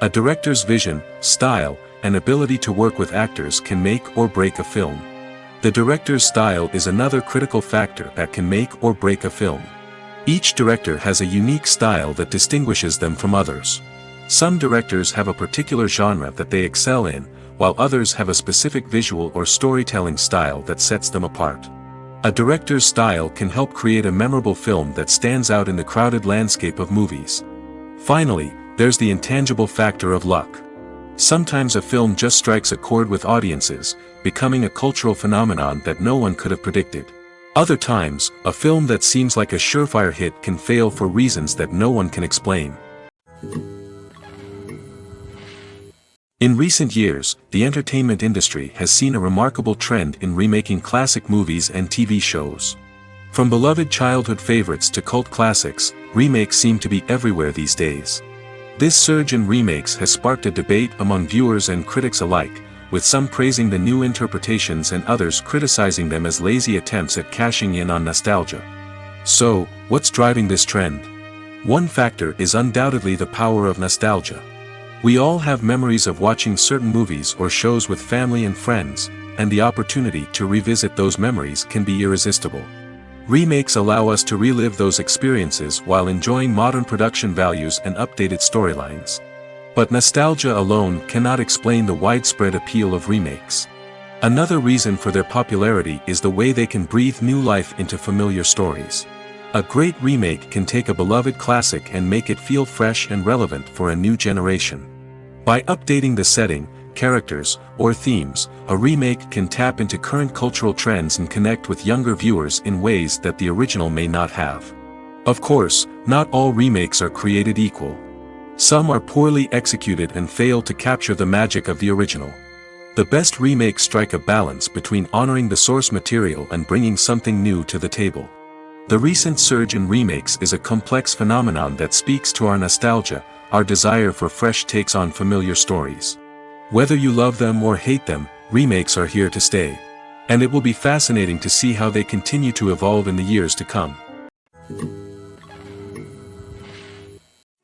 A director's vision, style, and ability to work with actors can make or break a film. The director's style is another critical factor that can make or break a film. Each director has a unique style that distinguishes them from others. Some directors have a particular genre that they excel in, while others have a specific visual or storytelling style that sets them apart. A director's style can help create a memorable film that stands out in the crowded landscape of movies. Finally, there's the intangible factor of luck. Sometimes a film just strikes a chord with audiences, becoming a cultural phenomenon that no one could have predicted. Other times, a film that seems like a surefire hit can fail for reasons that no one can explain. In recent years, the entertainment industry has seen a remarkable trend in remaking classic movies and TV shows. From beloved childhood favorites to cult classics, remakes seem to be everywhere these days. This surge in remakes has sparked a debate among viewers and critics alike, with some praising the new interpretations and others criticizing them as lazy attempts at cashing in on nostalgia. So, what's driving this trend? One factor is undoubtedly the power of nostalgia. We all have memories of watching certain movies or shows with family and friends, and the opportunity to revisit those memories can be irresistible. Remakes allow us to relive those experiences while enjoying modern production values and updated storylines. But nostalgia alone cannot explain the widespread appeal of remakes. Another reason for their popularity is the way they can breathe new life into familiar stories. A great remake can take a beloved classic and make it feel fresh and relevant for a new generation. By updating the setting, characters, or themes, a remake can tap into current cultural trends and connect with younger viewers in ways that the original may not have. Of course, not all remakes are created equal. Some are poorly executed and fail to capture the magic of the original. The best remakes strike a balance between honoring the source material and bringing something new to the table. The recent surge in remakes is a complex phenomenon that speaks to our nostalgia, our desire for fresh takes on familiar stories. Whether you love them or hate them, remakes are here to stay. And it will be fascinating to see how they continue to evolve in the years to come.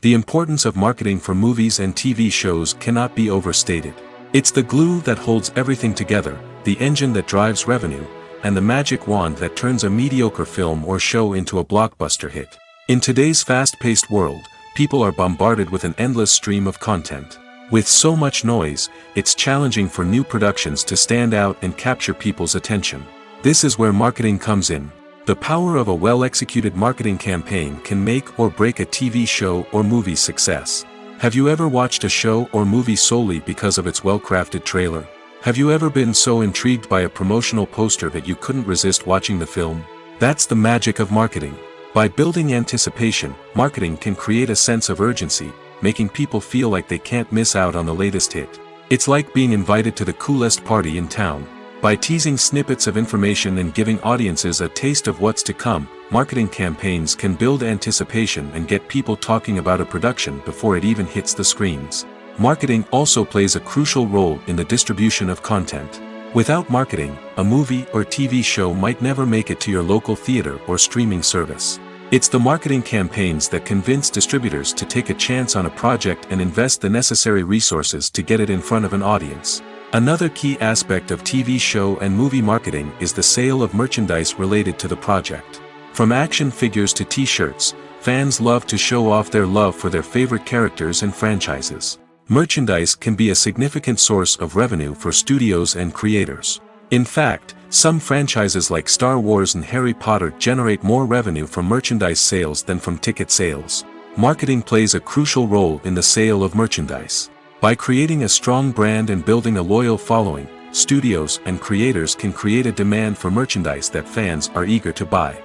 The importance of marketing for movies and TV shows cannot be overstated. It's the glue that holds everything together, the engine that drives revenue, and the magic wand that turns a mediocre film or show into a blockbuster hit. In today's fast-paced world, people are bombarded with an endless stream of content. With so much noise, it's challenging for new productions to stand out and capture people's attention. This is where marketing comes in. The power of a well-executed marketing campaign can make or break a TV show or movie's success. Have you ever watched a show or movie solely because of its well-crafted trailer? Have you ever been so intrigued by a promotional poster that you couldn't resist watching the film? That's the magic of marketing. By building anticipation, marketing can create a sense of urgency, making people feel like they can't miss out on the latest hit. It's like being invited to the coolest party in town. By teasing snippets of information and giving audiences a taste of what's to come, marketing campaigns can build anticipation and get people talking about a production before it even hits the screens. Marketing also plays a crucial role in the distribution of content. Without marketing, a movie or TV show might never make it to your local theater or streaming service. It's the marketing campaigns that convince distributors to take a chance on a project and invest the necessary resources to get it in front of an audience. Another key aspect of TV show and movie marketing is the sale of merchandise related to the project. From action figures to t-shirts, fans love to show off their love for their favorite characters and franchises. Merchandise can be a significant source of revenue for studios and creators. In fact, some franchises like Star Wars and Harry Potter generate more revenue from merchandise sales than from ticket sales. Marketing plays a crucial role in the sale of merchandise. By creating a strong brand and building a loyal following, studios and creators can create a demand for merchandise that fans are eager to buy.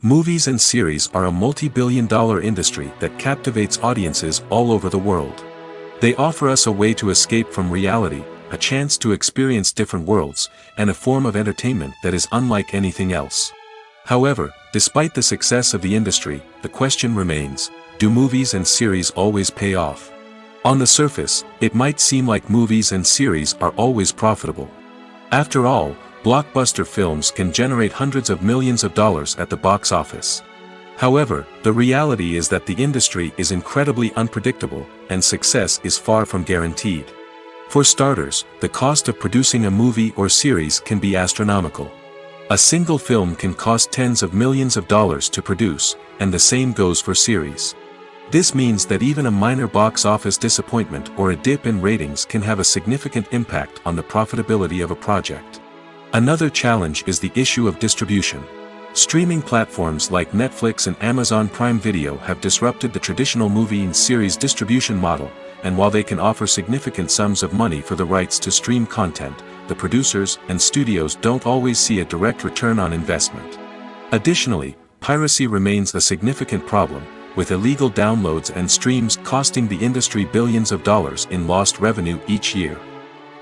Movies and series are a multi-billion-dollar industry that captivates audiences all over the world. They offer us a way to escape from reality, a chance to experience different worlds, and a form of entertainment that is unlike anything else. However, despite the success of the industry, the question remains, do movies and series always pay off? On the surface, it might seem like movies and series are always profitable. After all, blockbuster films can generate hundreds of millions of dollars at the box office. However, the reality is that the industry is incredibly unpredictable, and success is far from guaranteed. For starters, the cost of producing a movie or series can be astronomical. A single film can cost tens of millions of dollars to produce, and the same goes for series. This means that even a minor box office disappointment or a dip in ratings can have a significant impact on the profitability of a project. Another challenge is the issue of distribution. Streaming platforms like Netflix and Amazon Prime Video have disrupted the traditional movie and series distribution model, and while they can offer significant sums of money for the rights to stream content, the producers and studios don't always see a direct return on investment. Additionally, piracy remains a significant problem, with illegal downloads and streams costing the industry billions of dollars in lost revenue each year.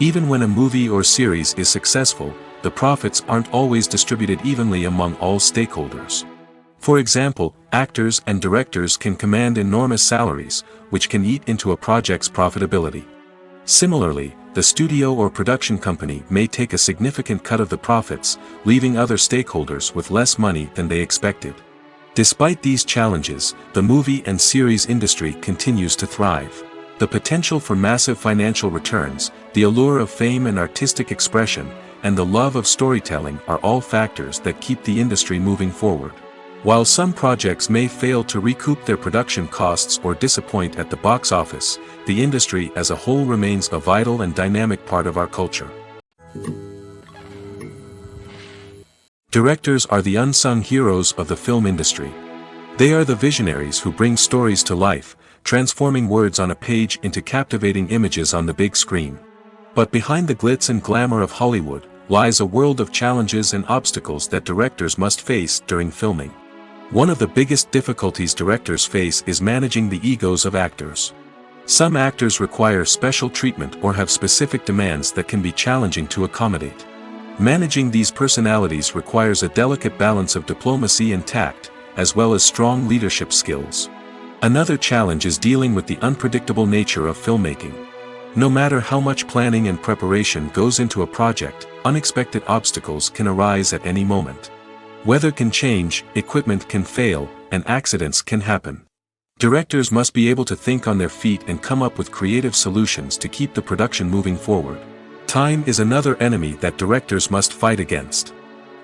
Even when a movie or series is successful, the profits aren't always distributed evenly among all stakeholders. For example, actors and directors can command enormous salaries, which can eat into a project's profitability. Similarly, the studio or production company may take a significant cut of the profits, leaving other stakeholders with less money than they expected. Despite these challenges, the movie and series industry continues to thrive. The potential for massive financial returns, the allure of fame and artistic expression, and the love of storytelling are all factors that keep the industry moving forward. While some projects may fail to recoup their production costs or disappoint at the box office, the industry as a whole remains a vital and dynamic part of our culture. Directors are the unsung heroes of the film industry. They are the visionaries who bring stories to life, transforming words on a page into captivating images on the big screen. But behind the glitz and glamour of Hollywood, lies a world of challenges and obstacles that directors must face during filming. One of the biggest difficulties directors face is managing the egos of actors. Some actors require special treatment or have specific demands that can be challenging to accommodate. Managing these personalities requires a delicate balance of diplomacy and tact, as well as strong leadership skills. Another challenge is dealing with the unpredictable nature of filmmaking. No matter how much planning and preparation goes into a project, unexpected obstacles can arise at any moment. Weather can change, equipment can fail, and accidents can happen. Directors must be able to think on their feet and come up with creative solutions to keep the production moving forward. Time is another enemy that directors must fight against.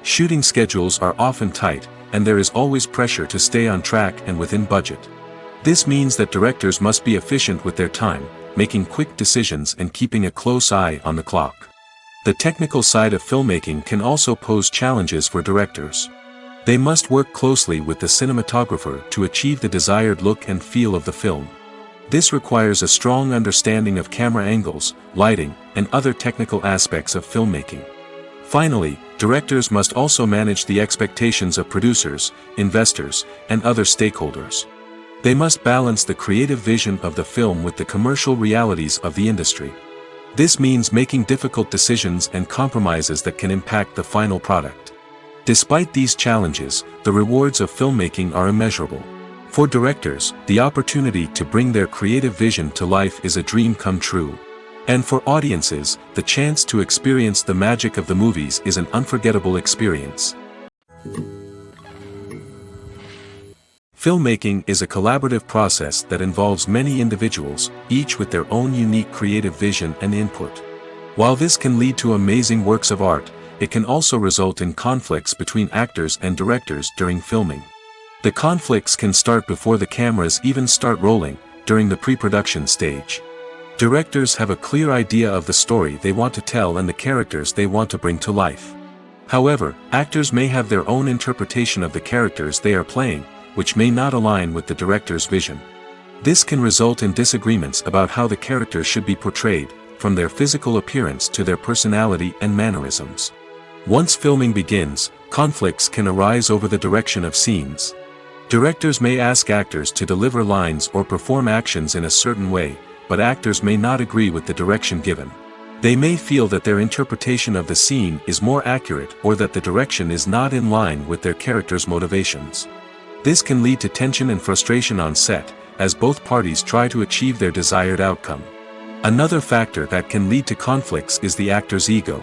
Shooting schedules are often tight, and there is always pressure to stay on track and within budget. This means that directors must be efficient with their time, making quick decisions and keeping a close eye on the clock. The technical side of filmmaking can also pose challenges for directors. They must work closely with the cinematographer to achieve the desired look and feel of the film. This requires a strong understanding of camera angles, lighting, and other technical aspects of filmmaking. Finally, directors must also manage the expectations of producers, investors, and other stakeholders. They must balance the creative vision of the film with the commercial realities of the industry. This means making difficult decisions and compromises that can impact the final product. Despite these challenges, the rewards of filmmaking are immeasurable. For directors, the opportunity to bring their creative vision to life is a dream come true. And for audiences, the chance to experience the magic of the movies is an unforgettable experience. Filmmaking is a collaborative process that involves many individuals, each with their own unique creative vision and input. While this can lead to amazing works of art, it can also result in conflicts between actors and directors during filming. The conflicts can start before the cameras even start rolling, during the pre-production stage. Directors have a clear idea of the story they want to tell and the characters they want to bring to life. However, actors may have their own interpretation of the characters they are playing, which may not align with the director's vision. This can result in disagreements about how the characters should be portrayed, from their physical appearance to their personality and mannerisms. Once filming begins, conflicts can arise over the direction of scenes. Directors may ask actors to deliver lines or perform actions in a certain way, but actors may not agree with the direction given. They may feel that their interpretation of the scene is more accurate or that the direction is not in line with their character's motivations. This can lead to tension and frustration on set, as both parties try to achieve their desired outcome. Another factor that can lead to conflicts is the actor's ego.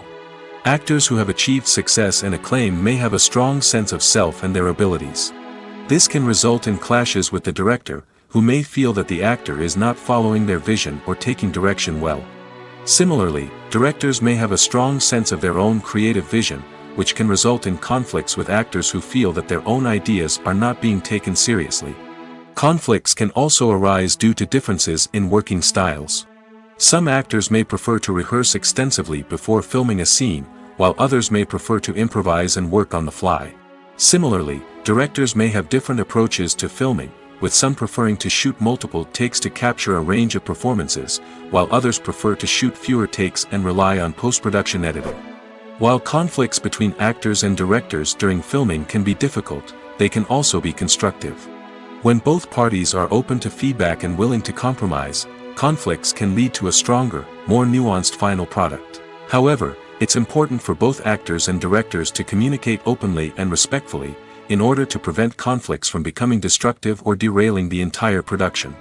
Actors who have achieved success and acclaim may have a strong sense of self and their abilities. This can result in clashes with the director, who may feel that the actor is not following their vision or taking direction well. Similarly, directors may have a strong sense of their own creative vision, which can result in conflicts with actors who feel that their own ideas are not being taken seriously. Conflicts can also arise due to differences in working styles. Some actors may prefer to rehearse extensively before filming a scene, while others may prefer to improvise and work on the fly. Similarly, directors may have different approaches to filming, with some preferring to shoot multiple takes to capture a range of performances, while others prefer to shoot fewer takes and rely on post-production editing. While conflicts between actors and directors during filming can be difficult, they can also be constructive. When both parties are open to feedback and willing to compromise, conflicts can lead to a stronger, more nuanced final product. However, it's important for both actors and directors to communicate openly and respectfully, in order to prevent conflicts from becoming destructive or derailing the entire production.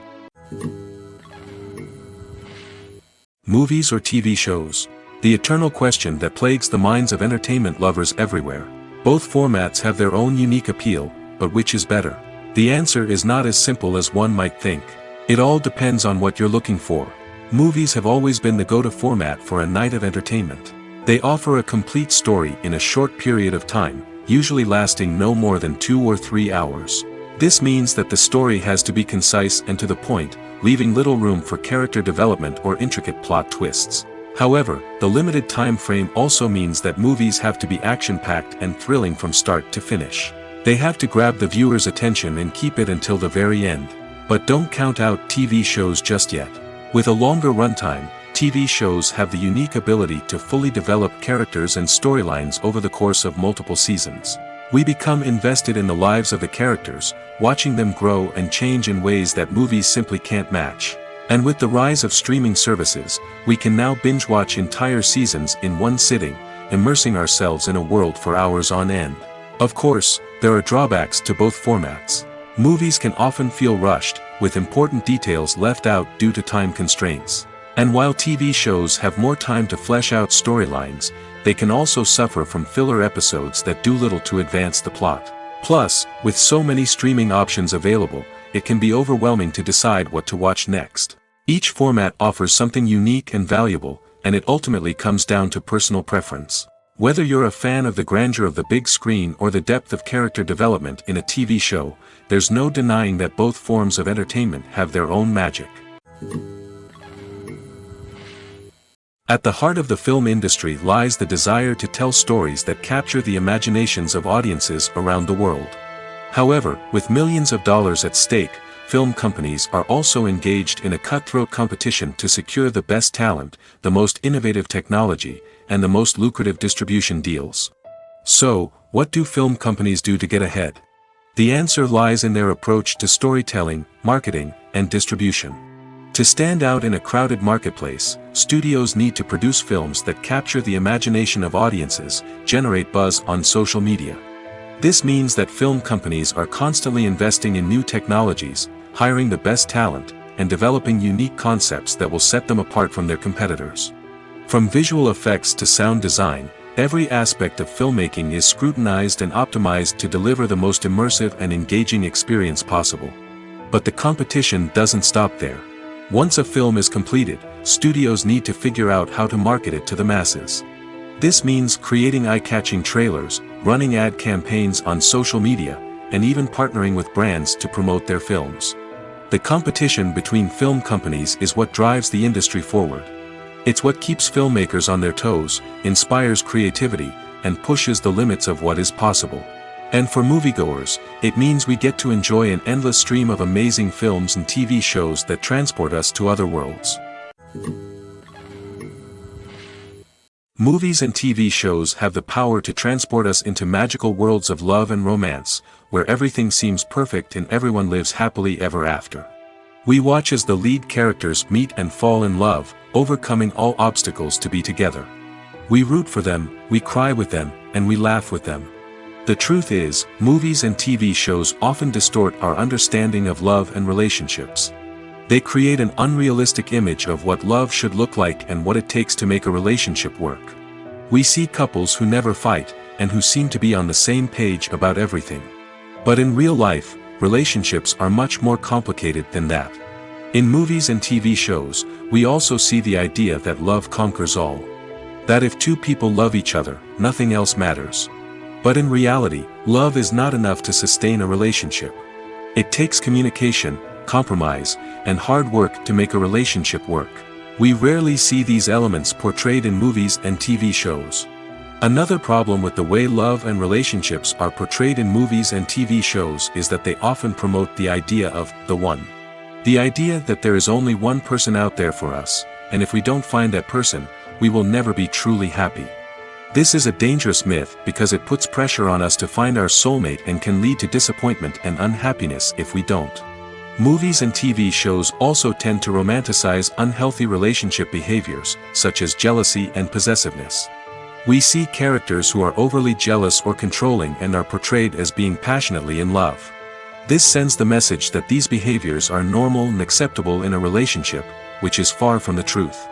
Movies or TV shows? The eternal question that plagues the minds of entertainment lovers everywhere. Both formats have their own unique appeal, but which is better? The answer is not as simple as one might think. It all depends on what you're looking for. Movies have always been the go-to format for a night of entertainment. They offer a complete story in a short period of time, usually lasting no more than 2 or 3 hours. This means that the story has to be concise and to the point, leaving little room for character development or intricate plot twists. However, the limited time frame also means that movies have to be action-packed and thrilling from start to finish. They have to grab the viewer's attention and keep it until the very end. But don't count out TV shows just yet. With a longer runtime, TV shows have the unique ability to fully develop characters and storylines over the course of multiple seasons. We become invested in the lives of the characters, watching them grow and change in ways that movies simply can't match. And with the rise of streaming services, we can now binge-watch entire seasons in one sitting, immersing ourselves in a world for hours on end. Of course, there are drawbacks to both formats. Movies can often feel rushed, with important details left out due to time constraints. And while TV shows have more time to flesh out storylines, they can also suffer from filler episodes that do little to advance the plot. Plus, with so many streaming options available, it can be overwhelming to decide what to watch next. Each format offers something unique and valuable, and it ultimately comes down to personal preference. Whether you're a fan of the grandeur of the big screen or the depth of character development in a TV show, there's no denying that both forms of entertainment have their own magic. At the heart of the film industry lies the desire to tell stories that capture the imaginations of audiences around the world. However, with millions of dollars at stake, film companies are also engaged in a cutthroat competition to secure the best talent, the most innovative technology, and the most lucrative distribution deals. So, what do film companies do to get ahead? The answer lies in their approach to storytelling, marketing, and distribution. To stand out in a crowded marketplace, studios need to produce films that capture the imagination of audiences, generate buzz on social media. This means that film companies are constantly investing in new technologies, hiring the best talent, and developing unique concepts that will set them apart from their competitors. From visual effects to sound design, every aspect of filmmaking is scrutinized and optimized to deliver the most immersive and engaging experience possible. But the competition doesn't stop there. Once a film is completed, studios need to figure out how to market it to the masses. This means creating eye-catching trailers, running ad campaigns on social media, and even partnering with brands to promote their films. The competition between film companies is what drives the industry forward. It's what keeps filmmakers on their toes, inspires creativity, and pushes the limits of what is possible. And for moviegoers, it means we get to enjoy an endless stream of amazing films and TV shows that transport us to other worlds. Movies and TV shows have the power to transport us into magical worlds of love and romance, where everything seems perfect and everyone lives happily ever after. We watch as the lead characters meet and fall in love, overcoming all obstacles to be together. We root for them, we cry with them, and we laugh with them. The truth is, movies and TV shows often distort our understanding of love and relationships. They create an unrealistic image of what love should look like and what it takes to make a relationship work. We see couples who never fight, and who seem to be on the same page about everything. But in real life, relationships are much more complicated than that. In movies and TV shows, we also see the idea that love conquers all. That if two people love each other, nothing else matters. But in reality, love is not enough to sustain a relationship. It takes communication, compromise, and hard work to make a relationship work. We rarely see these elements portrayed in movies and TV shows. Another problem with the way love and relationships are portrayed in movies and TV shows is that they often promote the idea of the one. The idea that there is only one person out there for us, and if we don't find that person, we will never be truly happy. This is a dangerous myth because it puts pressure on us to find our soulmate and can lead to disappointment and unhappiness if we don't. Movies and TV shows also tend to romanticize unhealthy relationship behaviors, such as jealousy and possessiveness. We see characters who are overly jealous or controlling and are portrayed as being passionately in love. This sends the message that these behaviors are normal and acceptable in a relationship, which is far from the truth.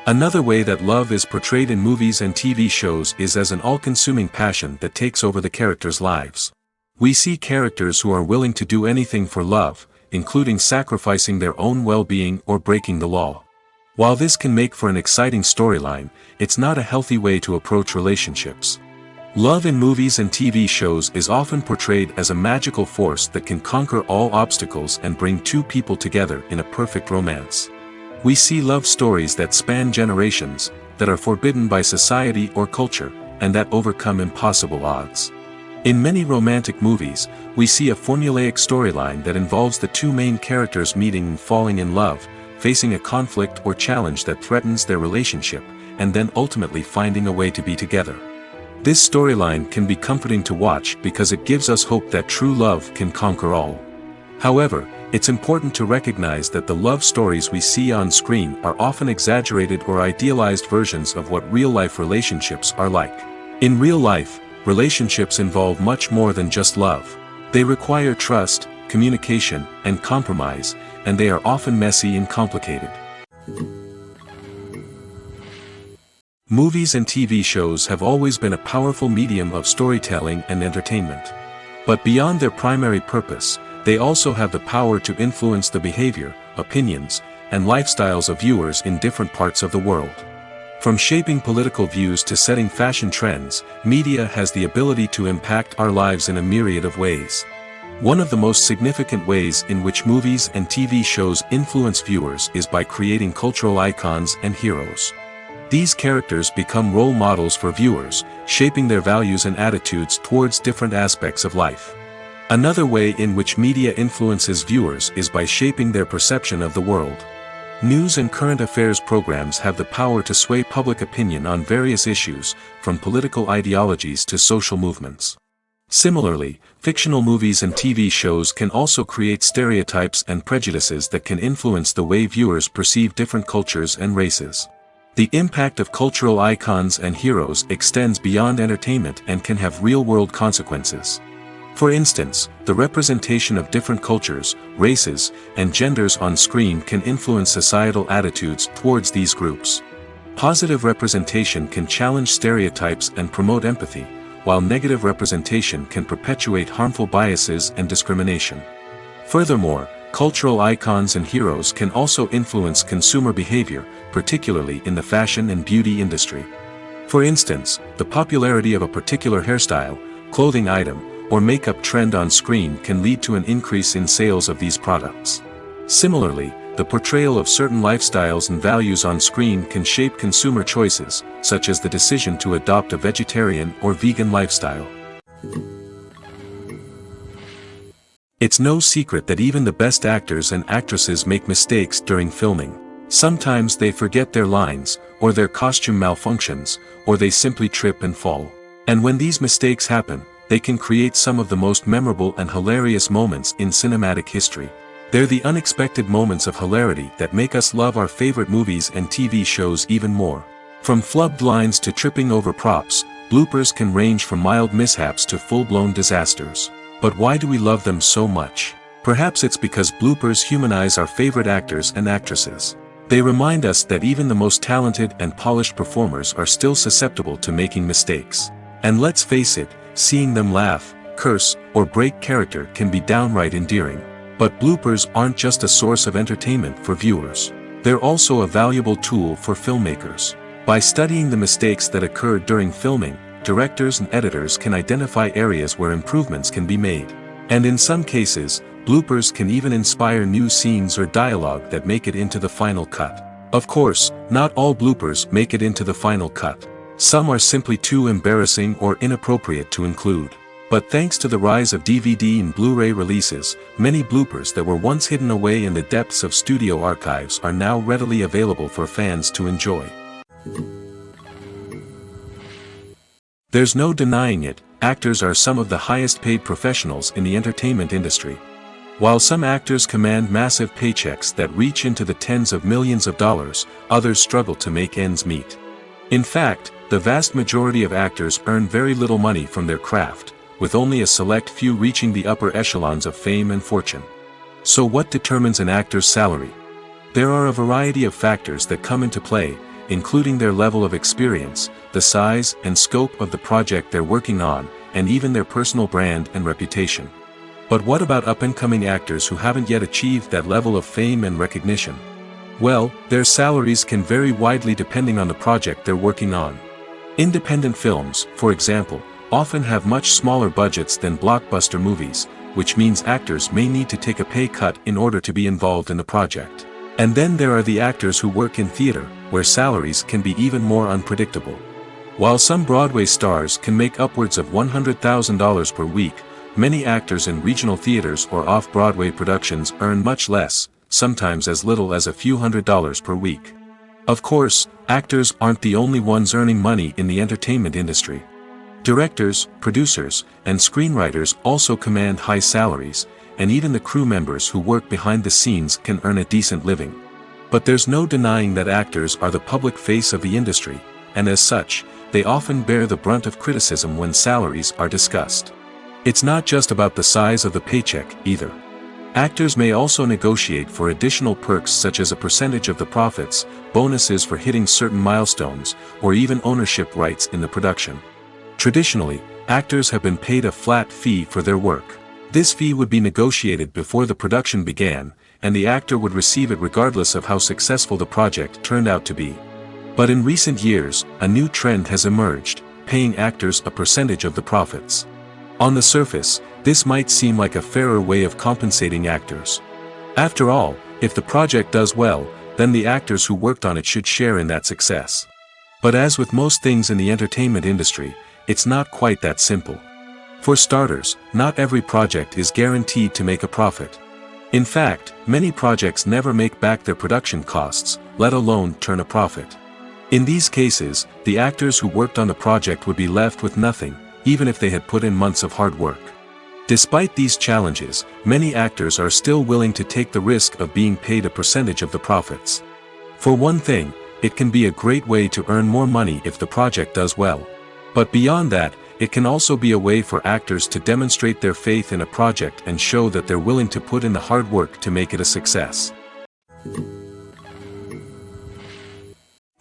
Another way that love is portrayed in movies and TV shows is as an all-consuming passion that takes over the characters' lives. We see characters who are willing to do anything for love, including sacrificing their own well-being or breaking the law. While this can make for an exciting storyline, it's not a healthy way to approach relationships. Love in movies and TV shows is often portrayed as a magical force that can conquer all obstacles and bring two people together in a perfect romance. We see love stories that span generations, that are forbidden by society or culture, and that overcome impossible odds. In many romantic movies, we see a formulaic storyline that involves the two main characters meeting and falling in love, facing a conflict or challenge that threatens their relationship, and then ultimately finding a way to be together. This storyline can be comforting to watch because it gives us hope that true love can conquer all. However, it's important to recognize that the love stories we see on screen are often exaggerated or idealized versions of what real-life relationships are like. In real life, relationships involve much more than just love. They require trust, communication, and compromise, and they are often messy and complicated. Movies and TV shows have always been a powerful medium of storytelling and entertainment. But beyond their primary purpose, they also have the power to influence the behavior, opinions, and lifestyles of viewers in different parts of the world. From shaping political views to setting fashion trends, media has the ability to impact our lives in a myriad of ways. One of the most significant ways in which movies and TV shows influence viewers is by creating cultural icons and heroes. These characters become role models for viewers, shaping their values and attitudes towards different aspects of life. Another way in which media influences viewers is by shaping their perception of the world. News and current affairs programs have the power to sway public opinion on various issues, from political ideologies to social movements. Similarly, fictional movies and TV shows can also create stereotypes and prejudices that can influence the way viewers perceive different cultures and races. The impact of cultural icons and heroes extends beyond entertainment and can have real-world consequences. For instance, the representation of different cultures, races, and genders on screen can influence societal attitudes towards these groups. Positive representation can challenge stereotypes and promote empathy, while negative representation can perpetuate harmful biases and discrimination. Furthermore, cultural icons and heroes can also influence consumer behavior, particularly in the fashion and beauty industry. For instance, the popularity of a particular hairstyle, clothing item, or makeup trend on screen can lead to an increase in sales of these products. Similarly, the portrayal of certain lifestyles and values on screen can shape consumer choices, such as the decision to adopt a vegetarian or vegan lifestyle. It's no secret that even the best actors and actresses make mistakes during filming. Sometimes they forget their lines, or their costume malfunctions, or they simply trip and fall. And when these mistakes happen, they can create some of the most memorable and hilarious moments in cinematic history. They're the unexpected moments of hilarity that make us love our favorite movies and TV shows even more. From flubbed lines to tripping over props, bloopers can range from mild mishaps to full-blown disasters. But why do we love them so much? Perhaps it's because bloopers humanize our favorite actors and actresses. They remind us that even the most talented and polished performers are still susceptible to making mistakes. And let's face it, seeing them laugh, curse, or break character can be downright endearing. But bloopers aren't just a source of entertainment for viewers. They're also a valuable tool for filmmakers. By studying the mistakes that occurred during filming, directors and editors can identify areas where improvements can be made. And in some cases, bloopers can even inspire new scenes or dialogue that make it into the final cut. Of course, not all bloopers make it into the final cut. Some are simply too embarrassing or inappropriate to include. But thanks to the rise of DVD and Blu-ray releases, many bloopers that were once hidden away in the depths of studio archives are now readily available for fans to enjoy. There's no denying it, actors are some of the highest paid professionals in the entertainment industry. While some actors command massive paychecks that reach into the tens of millions of dollars, others struggle to make ends meet. In fact, the vast majority of actors earn very little money from their craft, with only a select few reaching the upper echelons of fame and fortune. So what determines an actor's salary? There are a variety of factors that come into play, including their level of experience, the size and scope of the project they're working on, and even their personal brand and reputation. But what about up-and-coming actors who haven't yet achieved that level of fame and recognition? Well, their salaries can vary widely depending on the project they're working on. Independent films, for example, often have much smaller budgets than blockbuster movies, which means actors may need to take a pay cut in order to be involved in the project. And then there are the actors who work in theater, where salaries can be even more unpredictable. While some Broadway stars can make upwards of $100,000 per week, many actors in regional theaters or off-Broadway productions earn much less, sometimes as little as a few $100s per week. Of course, actors aren't the only ones earning money in the entertainment industry. Directors, producers, and screenwriters also command high salaries, and even the crew members who work behind the scenes can earn a decent living. But there's no denying that actors are the public face of the industry, and as such, they often bear the brunt of criticism when salaries are discussed. It's not just about the size of the paycheck, either. Actors may also negotiate for additional perks such as a percentage of the profits, bonuses for hitting certain milestones, or even ownership rights in the production. Traditionally, actors have been paid a flat fee for their work. This fee would be negotiated before the production began, and the actor would receive it regardless of how successful the project turned out to be. But in recent years, a new trend has emerged, paying actors a percentage of the profits. On the surface, this might seem like a fairer way of compensating actors. After all, if the project does well, then the actors who worked on it should share in that success. But as with most things in the entertainment industry, it's not quite that simple. For starters, not every project is guaranteed to make a profit. In fact, many projects never make back their production costs, let alone turn a profit. In these cases, the actors who worked on the project would be left with nothing, even if they had put in months of hard work. Despite these challenges, many actors are still willing to take the risk of being paid a percentage of the profits. For one thing, it can be a great way to earn more money if the project does well. But beyond that, it can also be a way for actors to demonstrate their faith in a project and show that they're willing to put in the hard work to make it a success.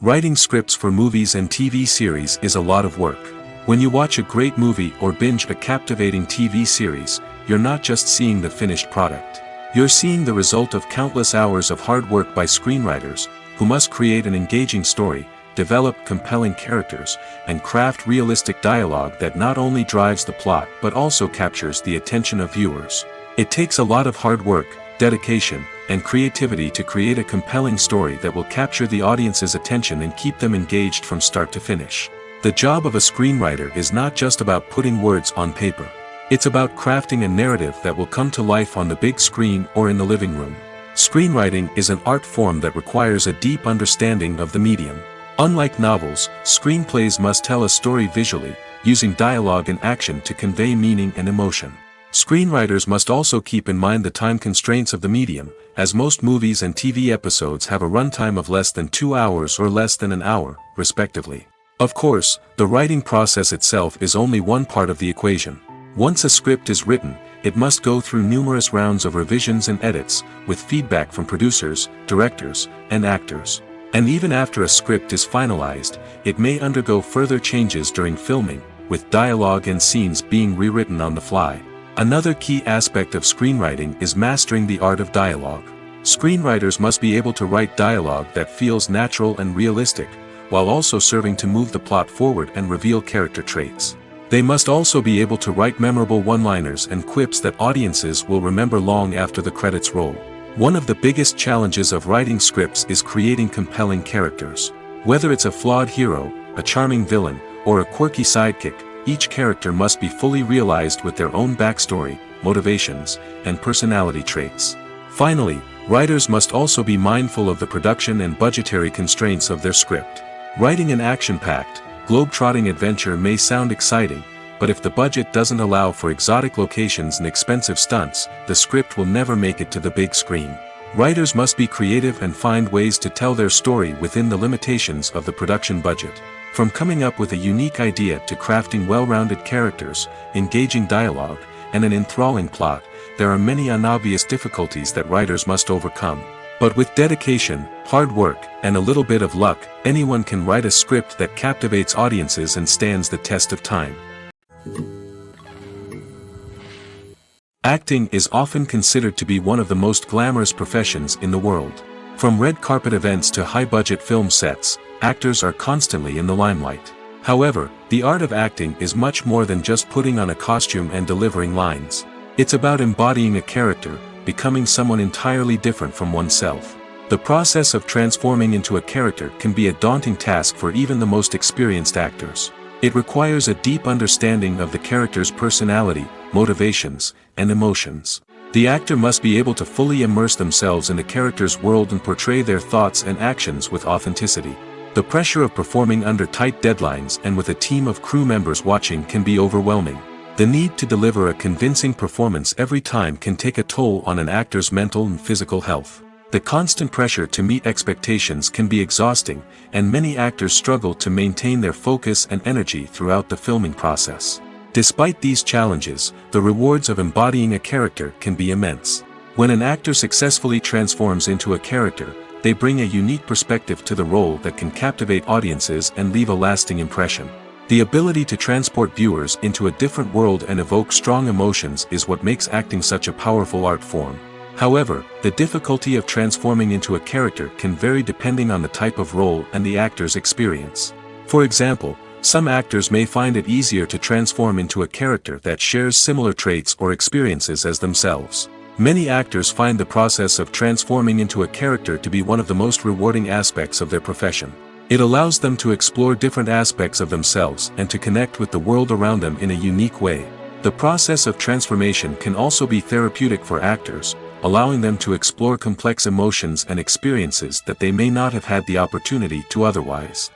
Writing scripts for movies and TV series is a lot of work. When you watch a great movie or binge a captivating TV series, you're not just seeing the finished product. You're seeing the result of countless hours of hard work by screenwriters, who must create an engaging story, develop compelling characters, and craft realistic dialogue that not only drives the plot but also captures the attention of viewers. It takes a lot of hard work, dedication, and creativity to create a compelling story that will capture the audience's attention and keep them engaged from start to finish. The job of a screenwriter is not just about putting words on paper. It's about crafting a narrative that will come to life on the big screen or in the living room. Screenwriting is an art form that requires a deep understanding of the medium. Unlike novels, screenplays must tell a story visually, using dialogue and action to convey meaning and emotion. Screenwriters must also keep in mind the time constraints of the medium, as most movies and TV episodes have a runtime of less than 2 hours or less than an hour, respectively. Of course, the writing process itself is only one part of the equation. Once a script is written, it must go through numerous rounds of revisions and edits, with feedback from producers, directors, and actors. And even after a script is finalized, it may undergo further changes during filming, with dialogue and scenes being rewritten on the fly. Another key aspect of screenwriting is mastering the art of dialogue. Screenwriters must be able to write dialogue that feels natural and realistic, while also serving to move the plot forward and reveal character traits. They must also be able to write memorable one-liners and quips that audiences will remember long after the credits roll. One of the biggest challenges of writing scripts is creating compelling characters. Whether it's a flawed hero, a charming villain, or a quirky sidekick, each character must be fully realized with their own backstory, motivations, and personality traits. Finally, writers must also be mindful of the production and budgetary constraints of their script. Writing an action-packed, globe-trotting adventure may sound exciting, but if the budget doesn't allow for exotic locations and expensive stunts, the script will never make it to the big screen. Writers must be creative and find ways to tell their story within the limitations of the production budget. From coming up with a unique idea to crafting well-rounded characters, engaging dialogue, and an enthralling plot, there are many unobvious difficulties that writers must overcome. But with dedication, hard work, and a little bit of luck, anyone can write a script that captivates audiences and stands the test of time. Acting is often considered to be one of the most glamorous professions in the world. From red carpet events to high-budget film sets, actors are constantly in the limelight. However, the art of acting is much more than just putting on a costume and delivering lines. It's about embodying a character, becoming someone entirely different from oneself. The process of transforming into a character can be a daunting task for even the most experienced actors. It requires a deep understanding of the character's personality, motivations, and emotions. The actor must be able to fully immerse themselves in the character's world and portray their thoughts and actions with authenticity. The pressure of performing under tight deadlines and with a team of crew members watching can be overwhelming. The need to deliver a convincing performance every time can take a toll on an actor's mental and physical health. The constant pressure to meet expectations can be exhausting, and many actors struggle to maintain their focus and energy throughout the filming process. Despite these challenges, the rewards of embodying a character can be immense. When an actor successfully transforms into a character, they bring a unique perspective to the role that can captivate audiences and leave a lasting impression. The ability to transport viewers into a different world and evoke strong emotions is what makes acting such a powerful art form. However, the difficulty of transforming into a character can vary depending on the type of role and the actor's experience. For example, some actors may find it easier to transform into a character that shares similar traits or experiences as themselves. Many actors find the process of transforming into a character to be one of the most rewarding aspects of their profession. It allows them to explore different aspects of themselves and to connect with the world around them in a unique way. The process of transformation can also be therapeutic for actors, allowing them to explore complex emotions and experiences that they may not have had the opportunity to otherwise.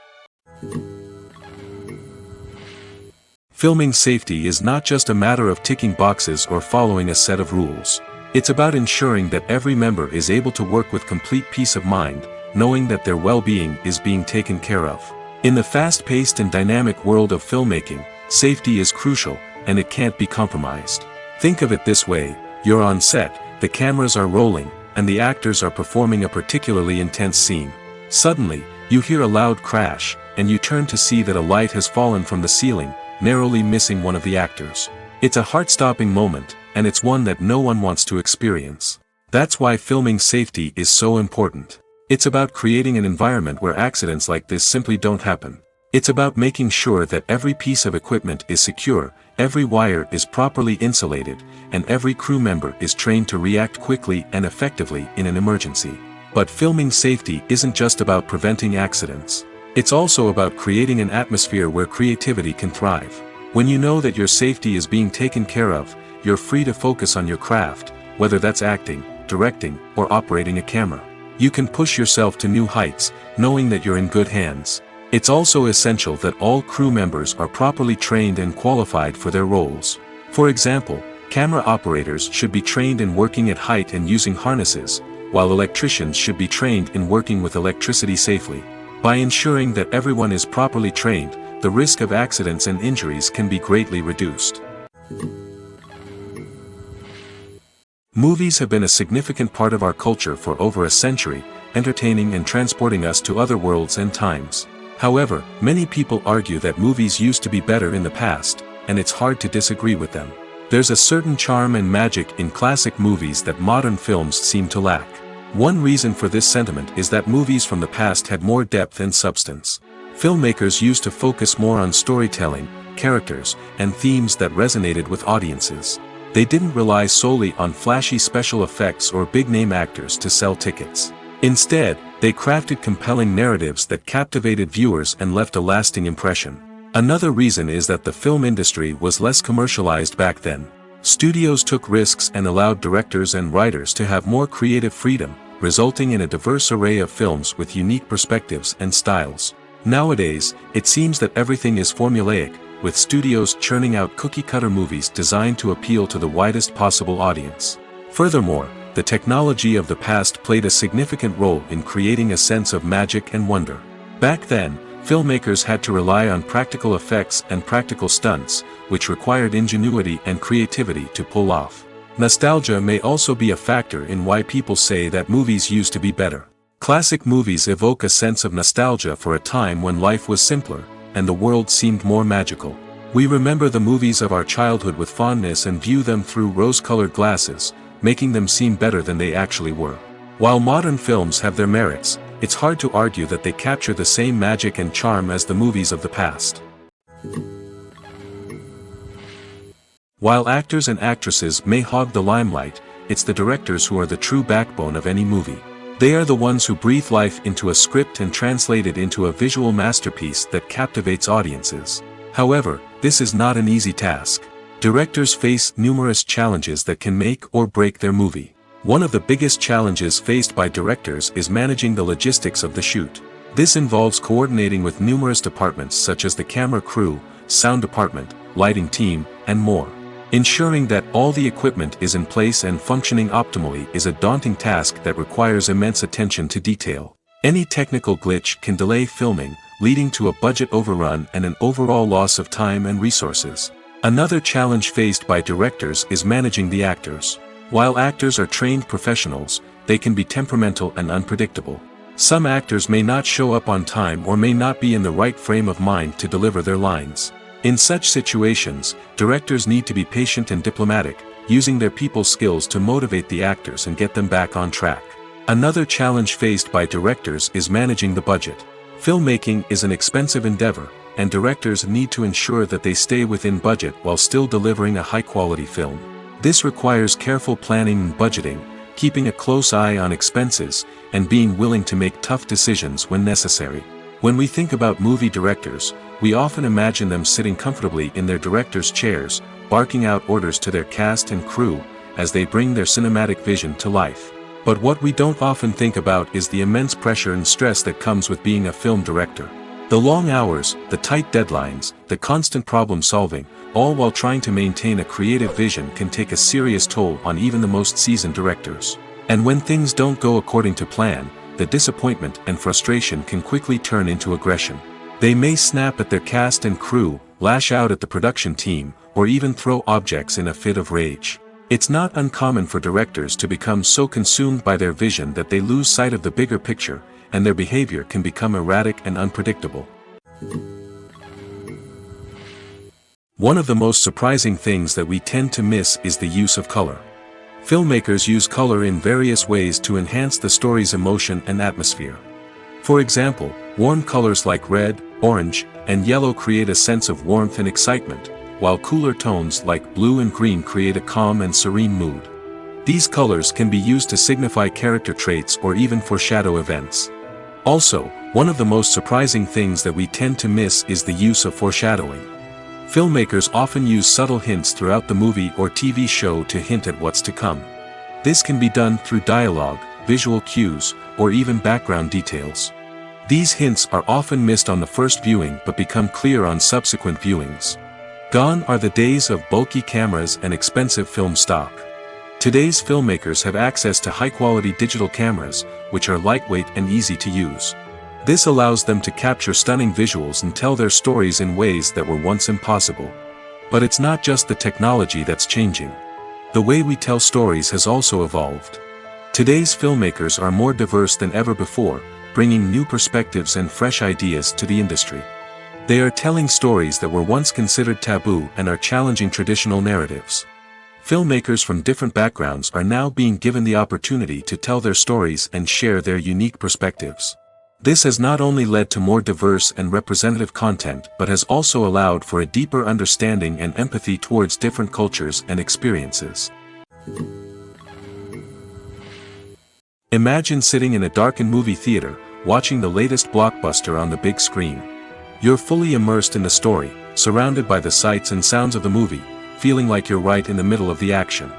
Filming safety is not just a matter of ticking boxes or following a set of rules. It's about ensuring that every member is able to work with complete peace of mind, knowing that their well-being is being taken care of. In the fast-paced and dynamic world of filmmaking, safety is crucial, and it can't be compromised. Think of it this way: you're on set, the cameras are rolling, and the actors are performing a particularly intense scene. Suddenly, you hear a loud crash, and you turn to see that a light has fallen from the ceiling, narrowly missing one of the actors. It's a heart-stopping moment, and it's one that no one wants to experience. That's why filming safety is so important. It's about creating an environment where accidents like this simply don't happen. It's about making sure that every piece of equipment is secure, every wire is properly insulated, and every crew member is trained to react quickly and effectively in an emergency. But filming safety isn't just about preventing accidents. It's also about creating an atmosphere where creativity can thrive. When you know that your safety is being taken care of, you're free to focus on your craft, whether that's acting, directing, or operating a camera. You can push yourself to new heights, knowing that you're in good hands. It's also essential that all crew members are properly trained and qualified for their roles. For example, camera operators should be trained in working at height and using harnesses, while electricians should be trained in working with electricity safely. By ensuring that everyone is properly trained, the risk of accidents and injuries can be greatly reduced. Movies have been a significant part of our culture for over a century, entertaining and transporting us to other worlds and times. However, many people argue that movies used to be better in the past, and it's hard to disagree with them. There's a certain charm and magic in classic movies that modern films seem to lack. One reason for this sentiment is that movies from the past had more depth and substance. Filmmakers used to focus more on storytelling, characters, and themes that resonated with audiences. They didn't rely solely on flashy special effects or big-name actors to sell tickets. Instead, they crafted compelling narratives that captivated viewers and left a lasting impression. Another reason is that the film industry was less commercialized back then. Studios took risks and allowed directors and writers to have more creative freedom, resulting in a diverse array of films with unique perspectives and styles. Nowadays, it seems that everything is formulaic, with studios churning out cookie-cutter movies designed to appeal to the widest possible audience. Furthermore, the technology of the past played a significant role in creating a sense of magic and wonder. Back then, filmmakers had to rely on practical effects and practical stunts, which required ingenuity and creativity to pull off. Nostalgia may also be a factor in why people say that movies used to be better. Classic movies evoke a sense of nostalgia for a time when life was simpler, and the world seemed more magical. We remember the movies of our childhood with fondness and view them through rose-colored glasses, making them seem better than they actually were. While modern films have their merits, it's hard to argue that they capture the same magic and charm as the movies of the past. While actors and actresses may hog the limelight, it's the directors who are the true backbone of any movie. They are the ones who breathe life into a script and translate it into a visual masterpiece that captivates audiences. However, this is not an easy task. Directors face numerous challenges that can make or break their movie. One of the biggest challenges faced by directors is managing the logistics of the shoot. This involves coordinating with numerous departments such as the camera crew, sound department, lighting team, and more. Ensuring that all the equipment is in place and functioning optimally is a daunting task that requires immense attention to detail. Any technical glitch can delay filming, leading to a budget overrun and an overall loss of time and resources. Another challenge faced by directors is managing the actors. While actors are trained professionals, they can be temperamental and unpredictable. Some actors may not show up on time or may not be in the right frame of mind to deliver their lines. In such situations, directors need to be patient and diplomatic, using their people skills to motivate the actors and get them back on track. Another challenge faced by directors is managing the budget. Filmmaking is an expensive endeavor, and directors need to ensure that they stay within budget while still delivering a high-quality film. This requires careful planning and budgeting, keeping a close eye on expenses, and being willing to make tough decisions when necessary. When we think about movie directors, we often imagine them sitting comfortably in their director's chairs, barking out orders to their cast and crew, as they bring their cinematic vision to life. But what we don't often think about is the immense pressure and stress that comes with being a film director. The long hours, the tight deadlines, the constant problem solving, all while trying to maintain a creative vision can take a serious toll on even the most seasoned directors. And when things don't go according to plan, the disappointment and frustration can quickly turn into aggression. They may snap at their cast and crew, lash out at the production team, or even throw objects in a fit of rage. It's not uncommon for directors to become so consumed by their vision that they lose sight of the bigger picture, and their behavior can become erratic and unpredictable. One of the most surprising things that we tend to miss is the use of color. Filmmakers use color in various ways to enhance the story's emotion and atmosphere. For example, warm colors like red, orange, and yellow create a sense of warmth and excitement, while cooler tones like blue and green create a calm and serene mood. These colors can be used to signify character traits or even foreshadow events. Also, one of the most surprising things that we tend to miss is the use of foreshadowing. Filmmakers often use subtle hints throughout the movie or TV show to hint at what's to come. This can be done through dialogue, visual cues, or even background details. These hints are often missed on the first viewing but become clear on subsequent viewings. Gone are the days of bulky cameras and expensive film stock. Today's filmmakers have access to high-quality digital cameras, which are lightweight and easy to use. This allows them to capture stunning visuals and tell their stories in ways that were once impossible. But it's not just the technology that's changing. The way we tell stories has also evolved. Today's filmmakers are more diverse than ever before, bringing new perspectives and fresh ideas to the industry. They are telling stories that were once considered taboo and are challenging traditional narratives. Filmmakers from different backgrounds are now being given the opportunity to tell their stories and share their unique perspectives. This has not only led to more diverse and representative content but has also allowed for a deeper understanding and empathy towards different cultures and experiences. Imagine sitting in a darkened movie theater, watching the latest blockbuster on the big screen. You're fully immersed in the story, surrounded by the sights and sounds of the movie, feeling like you're right in the middle of the action.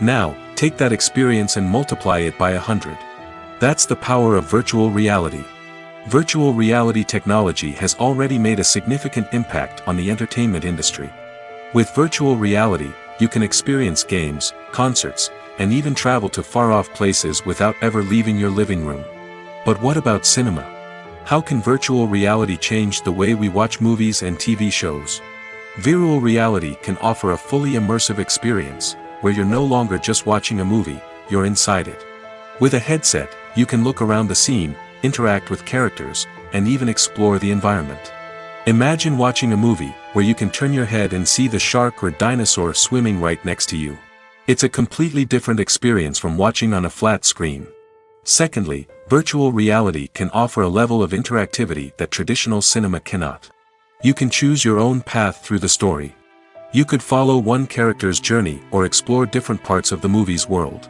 Now, take that experience and multiply it by 100. That's the power of virtual reality. Virtual reality technology has already made a significant impact on the entertainment industry. With virtual reality, you can experience games, concerts, and even travel to far-off places without ever leaving your living room. But what about cinema? How can virtual reality change the way we watch movies and TV shows? Virtual reality can offer a fully immersive experience, where you're no longer just watching a movie, you're inside it. With a headset, you can look around the scene, interact with characters, and even explore the environment. Imagine watching a movie where you can turn your head and see the shark or dinosaur swimming right next to you. It's a completely different experience from watching on a flat screen. Secondly, virtual reality can offer a level of interactivity that traditional cinema cannot. You can choose your own path through the story. You could follow one character's journey or explore different parts of the movie's world.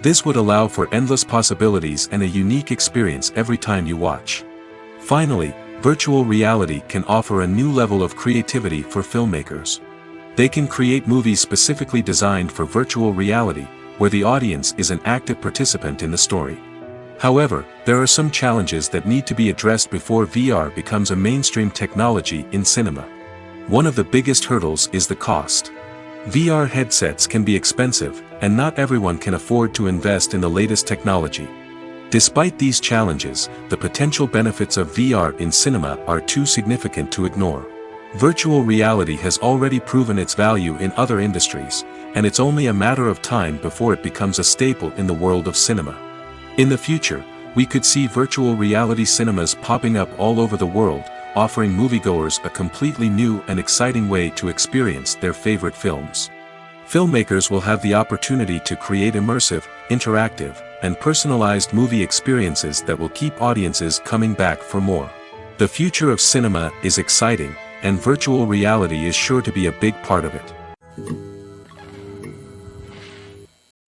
This would allow for endless possibilities and a unique experience every time you watch. Finally, virtual reality can offer a new level of creativity for filmmakers. They can create movies specifically designed for virtual reality, where the audience is an active participant in the story. However, there are some challenges that need to be addressed before VR becomes a mainstream technology in cinema. One of the biggest hurdles is the cost. VR headsets can be expensive, and not everyone can afford to invest in the latest technology. Despite these challenges, the potential benefits of VR in cinema are too significant to ignore. Virtual reality has already proven its value in other industries, and it's only a matter of time before it becomes a staple in the world of cinema. In the future, we could see virtual reality cinemas popping up all over the world, offering moviegoers a completely new and exciting way to experience their favorite films. Filmmakers will have the opportunity to create immersive, interactive, and personalized movie experiences that will keep audiences coming back for more. The future of cinema is exciting, and virtual reality is sure to be a big part of it.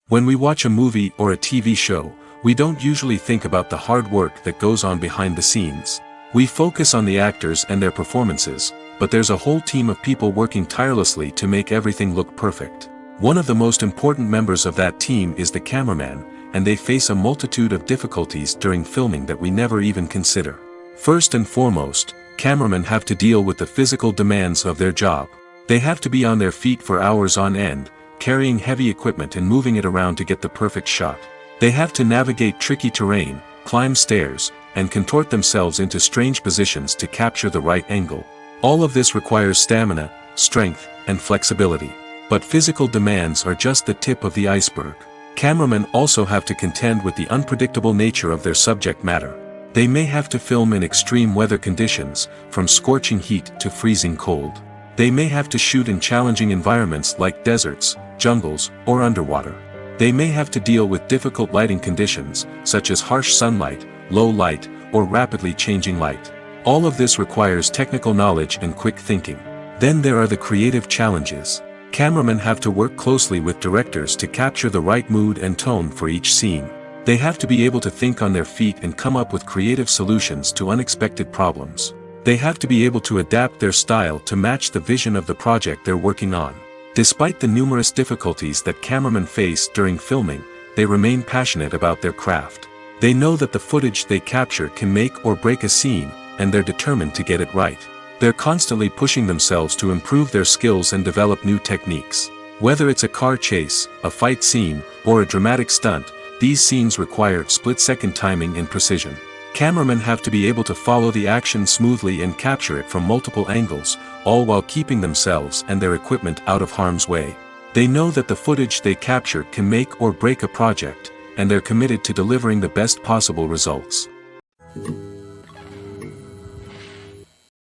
When we watch a movie or a TV show, we don't usually think about the hard work that goes on behind the scenes. We focus on the actors and their performances, but there's a whole team of people working tirelessly to make everything look perfect. One of the most important members of that team is the cameraman, and they face a multitude of difficulties during filming that we never even consider. First and foremost, cameramen have to deal with the physical demands of their job. They have to be on their feet for hours on end, carrying heavy equipment and moving it around to get the perfect shot. They have to navigate tricky terrain, climb stairs, and contort themselves into strange positions to capture the right angle. All of this requires stamina, strength, and flexibility. But physical demands are just the tip of the iceberg. Cameramen also have to contend with the unpredictable nature of their subject matter. They may have to film in extreme weather conditions, from scorching heat to freezing cold. They may have to shoot in challenging environments like deserts, jungles, or underwater. They may have to deal with difficult lighting conditions, such as harsh sunlight, low light, or rapidly changing light. All of this requires technical knowledge and quick thinking. Then there are the creative challenges. Cameramen have to work closely with directors to capture the right mood and tone for each scene. They have to be able to think on their feet and come up with creative solutions to unexpected problems. They have to be able to adapt their style to match the vision of the project they're working on. Despite the numerous difficulties that cameramen face during filming, they remain passionate about their craft. They know that the footage they capture can make or break a scene, and they're determined to get it right. They're constantly pushing themselves to improve their skills and develop new techniques. Whether it's a car chase, a fight scene, or a dramatic stunt, these scenes require split-second timing and precision. Cameramen have to be able to follow the action smoothly and capture it from multiple angles, all while keeping themselves and their equipment out of harm's way. They know that the footage they capture can make or break a project, and they're committed to delivering the best possible results.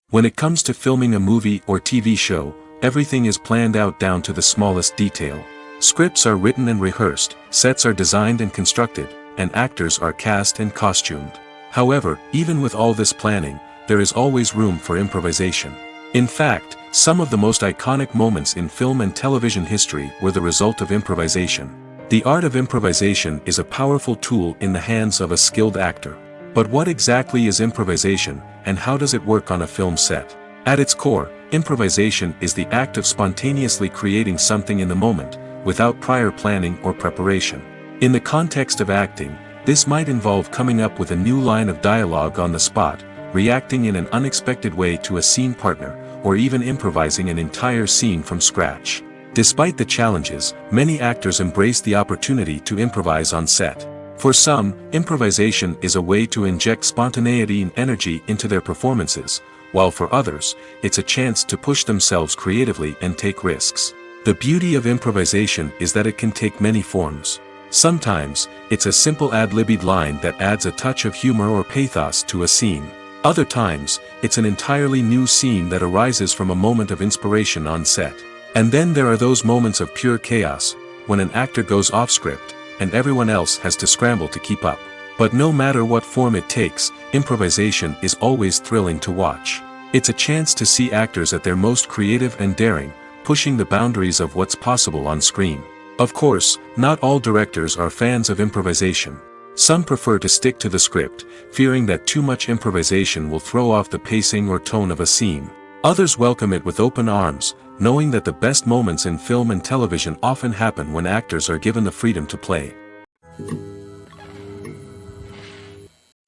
When it comes to filming a movie or TV show, everything is planned out down to the smallest detail. Scripts are written and rehearsed, sets are designed and constructed, and actors are cast and costumed. However, even with all this planning, there is always room for improvisation. In fact, some of the most iconic moments in film and television history were the result of improvisation. The art of improvisation is a powerful tool in the hands of a skilled actor. But what exactly is improvisation, and how does it work on a film set? At its core, improvisation is the act of spontaneously creating something in the moment, without prior planning or preparation. In the context of acting, this might involve coming up with a new line of dialogue on the spot, reacting in an unexpected way to a scene partner, or even improvising an entire scene from scratch. Despite the challenges, many actors embrace the opportunity to improvise on set. For some, improvisation is a way to inject spontaneity and energy into their performances, while for others, it's a chance to push themselves creatively and take risks. The beauty of improvisation is that it can take many forms. Sometimes, it's a simple ad-libbed line that adds a touch of humor or pathos to a scene. Other times, it's an entirely new scene that arises from a moment of inspiration on set. And then there are those moments of pure chaos, when an actor goes off script, and everyone else has to scramble to keep up. But no matter what form it takes, improvisation is always thrilling to watch. It's a chance to see actors at their most creative and daring, pushing the boundaries of what's possible on screen. Of course, not all directors are fans of improvisation. Some prefer to stick to the script, fearing that too much improvisation will throw off the pacing or tone of a scene. Others welcome it with open arms, knowing that the best moments in film and television often happen when actors are given the freedom to play.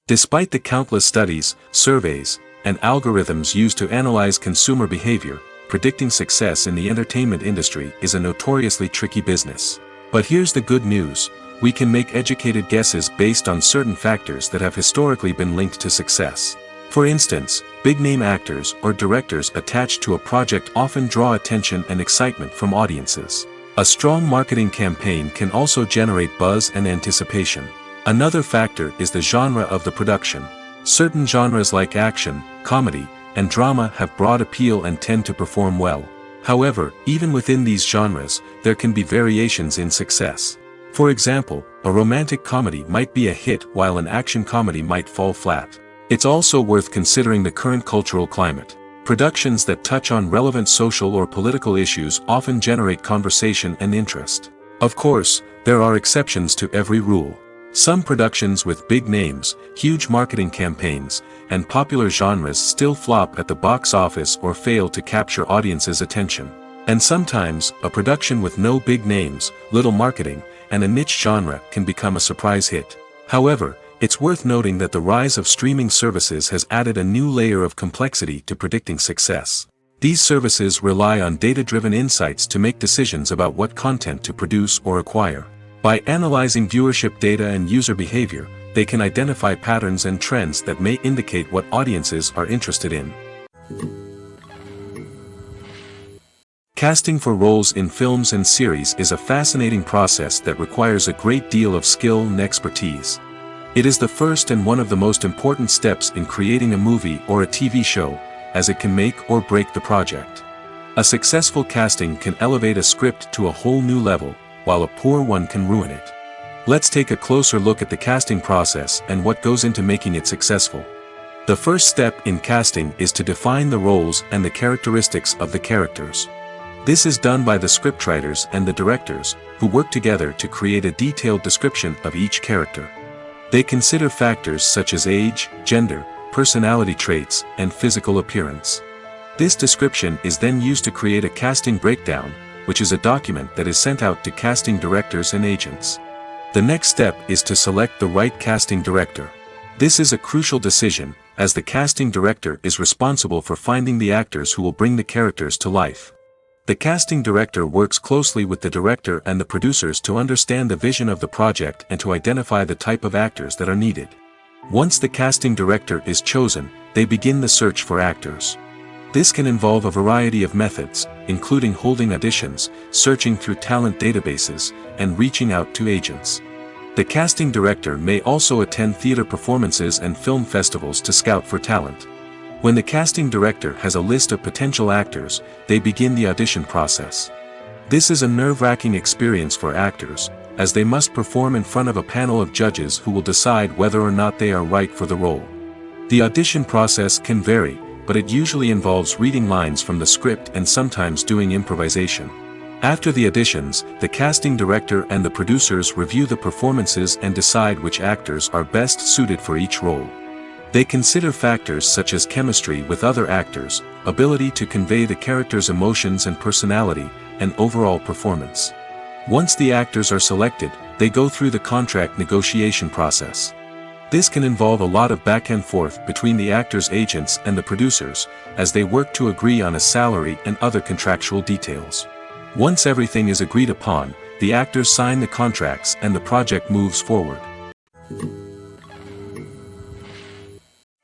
Despite the countless studies, surveys, and algorithms used to analyze consumer behavior, predicting success in the entertainment industry is a notoriously tricky business. But here's the good news: we can make educated guesses based on certain factors that have historically been linked to success. For instance, big-name actors or directors attached to a project often draw attention and excitement from audiences. A strong marketing campaign can also generate buzz and anticipation. Another factor is the genre of the production. Certain genres like action, comedy, and drama have broad appeal and tend to perform well. However, even within these genres, there can be variations in success. For example, a romantic comedy might be a hit while an action comedy might fall flat. It's also worth considering the current cultural climate. Productions that touch on relevant social or political issues often generate conversation and interest. Of course, there are exceptions to every rule. Some productions with big names, huge marketing campaigns, and popular genres still flop at the box office or fail to capture audiences' attention. And sometimes, a production with no big names, little marketing, and a niche genre can become a surprise hit. However, it's worth noting that the rise of streaming services has added a new layer of complexity to predicting success. These services rely on data-driven insights to make decisions about what content to produce or acquire. By analyzing viewership data and user behavior, they can identify patterns and trends that may indicate what audiences are interested in. Casting for roles in films and series is a fascinating process that requires a great deal of skill and expertise. It is the first and one of the most important steps in creating a movie or a TV show, as it can make or break the project. A successful casting can elevate a script to a whole new level, while a poor one can ruin it. Let's take a closer look at the casting process and what goes into making it successful. The first step in casting is to define the roles and the characteristics of the characters. This is done by the scriptwriters and the directors, who work together to create a detailed description of each character. They consider factors such as age, gender, personality traits, and physical appearance. This description is then used to create a casting breakdown, which is a document that is sent out to casting directors and agents. The next step is to select the right casting director. This is a crucial decision, as the casting director is responsible for finding the actors who will bring the characters to life. The casting director works closely with the director and the producers to understand the vision of the project and to identify the type of actors that are needed. Once the casting director is chosen, they begin the search for actors. This can involve a variety of methods, including holding auditions, searching through talent databases, and reaching out to agents. The casting director may also attend theater performances and film festivals to scout for talent. When the casting director has a list of potential actors, they begin the audition process. This is a nerve-wracking experience for actors, as they must perform in front of a panel of judges who will decide whether or not they are right for the role. The audition process can vary, but it usually involves reading lines from the script and sometimes doing improvisation. After the auditions, the casting director and the producers review the performances and decide which actors are best suited for each role. They consider factors such as chemistry with other actors, ability to convey the character's emotions and personality, and overall performance. Once the actors are selected, they go through the contract negotiation process. This can involve a lot of back and forth between the actors' agents and the producers, as they work to agree on a salary and other contractual details. Once everything is agreed upon, the actors sign the contracts and the project moves forward.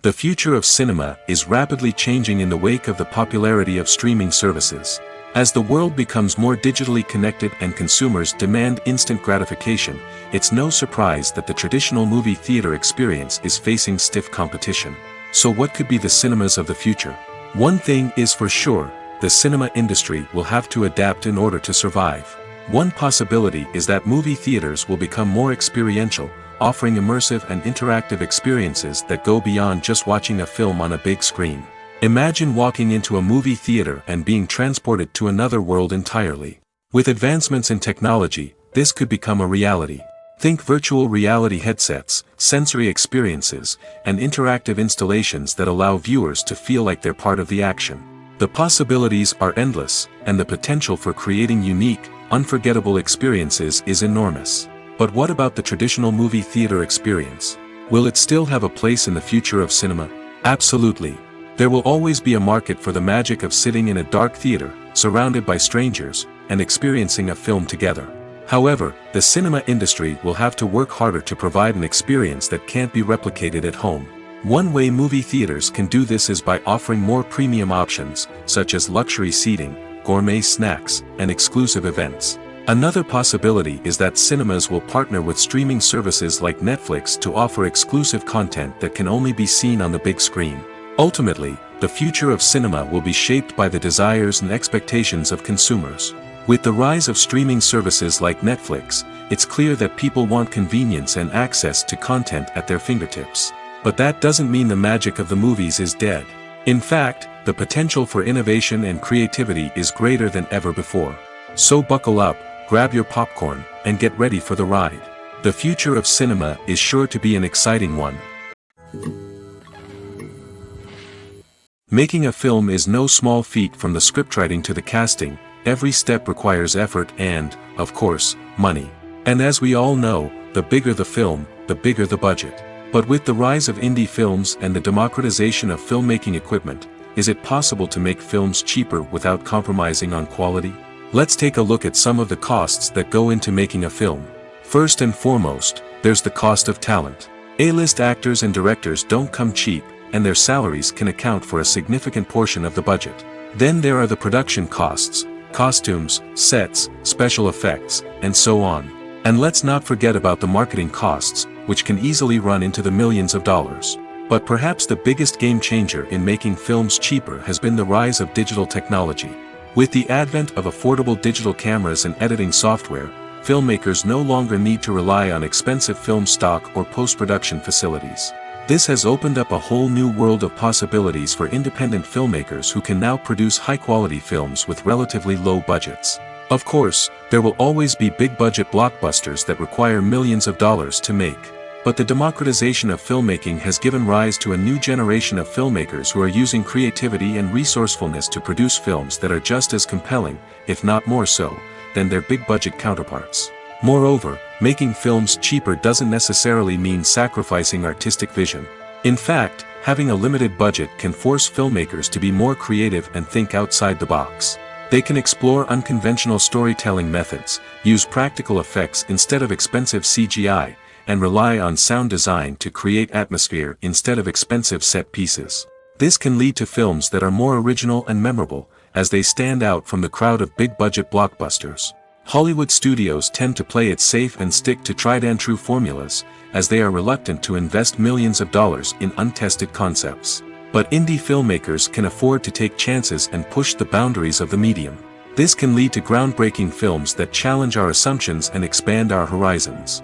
The future of cinema is rapidly changing in the wake of the popularity of streaming services. As the world becomes more digitally connected and consumers demand instant gratification, it's no surprise that the traditional movie theater experience is facing stiff competition. So what could be the cinemas of the future? One thing is for sure, the cinema industry will have to adapt in order to survive. One possibility is that movie theaters will become more experiential, offering immersive and interactive experiences that go beyond just watching a film on a big screen. Imagine walking into a movie theater and being transported to another world entirely. With advancements in technology, this could become a reality. Think virtual reality headsets, sensory experiences, and interactive installations that allow viewers to feel like they're part of the action. The possibilities are endless, and the potential for creating unique, unforgettable experiences is enormous. But what about the traditional movie theater experience? Will it still have a place in the future of cinema? Absolutely. There will always be a market for the magic of sitting in a dark theater, surrounded by strangers, and experiencing a film together. However, the cinema industry will have to work harder to provide an experience that can't be replicated at home. One way movie theaters can do this is by offering more premium options, such as luxury seating, gourmet snacks, and exclusive events. Another possibility is that cinemas will partner with streaming services like Netflix to offer exclusive content that can only be seen on the big screen. Ultimately, the future of cinema will be shaped by the desires and expectations of consumers. With the rise of streaming services like Netflix, it's clear that people want convenience and access to content at their fingertips. But that doesn't mean the magic of the movies is dead. In fact, the potential for innovation and creativity is greater than ever before. So buckle up, grab your popcorn, and get ready for the ride. The future of cinema is sure to be an exciting one. Making a film is no small feat. From the scriptwriting to the casting, every step requires effort and, of course, money. And as we all know, the bigger the film, the bigger the budget. But with the rise of indie films and the democratization of filmmaking equipment, is it possible to make films cheaper without compromising on quality? Let's take a look at some of the costs that go into making a film. First and foremost, there's the cost of talent. A-list actors and directors don't come cheap, and their salaries can account for a significant portion of the budget. Then there are the production costs, costumes, sets, special effects, and so on. And let's not forget about the marketing costs, which can easily run into the millions of dollars. But perhaps the biggest game changer in making films cheaper has been the rise of digital technology. With the advent of affordable digital cameras and editing software, filmmakers no longer need to rely on expensive film stock or post-production facilities. This has opened up a whole new world of possibilities for independent filmmakers who can now produce high-quality films with relatively low budgets. Of course, there will always be big-budget blockbusters that require millions of dollars to make. But the democratization of filmmaking has given rise to a new generation of filmmakers who are using creativity and resourcefulness to produce films that are just as compelling, if not more so, than their big-budget counterparts. Moreover, making films cheaper doesn't necessarily mean sacrificing artistic vision. In fact, having a limited budget can force filmmakers to be more creative and think outside the box. They can explore unconventional storytelling methods, use practical effects instead of expensive CGI, and rely on sound design to create atmosphere instead of expensive set pieces. This can lead to films that are more original and memorable, as they stand out from the crowd of big-budget blockbusters. Hollywood studios tend to play it safe and stick to tried-and-true formulas, as they are reluctant to invest millions of dollars in untested concepts. But indie filmmakers can afford to take chances and push the boundaries of the medium. This can lead to groundbreaking films that challenge our assumptions and expand our horizons.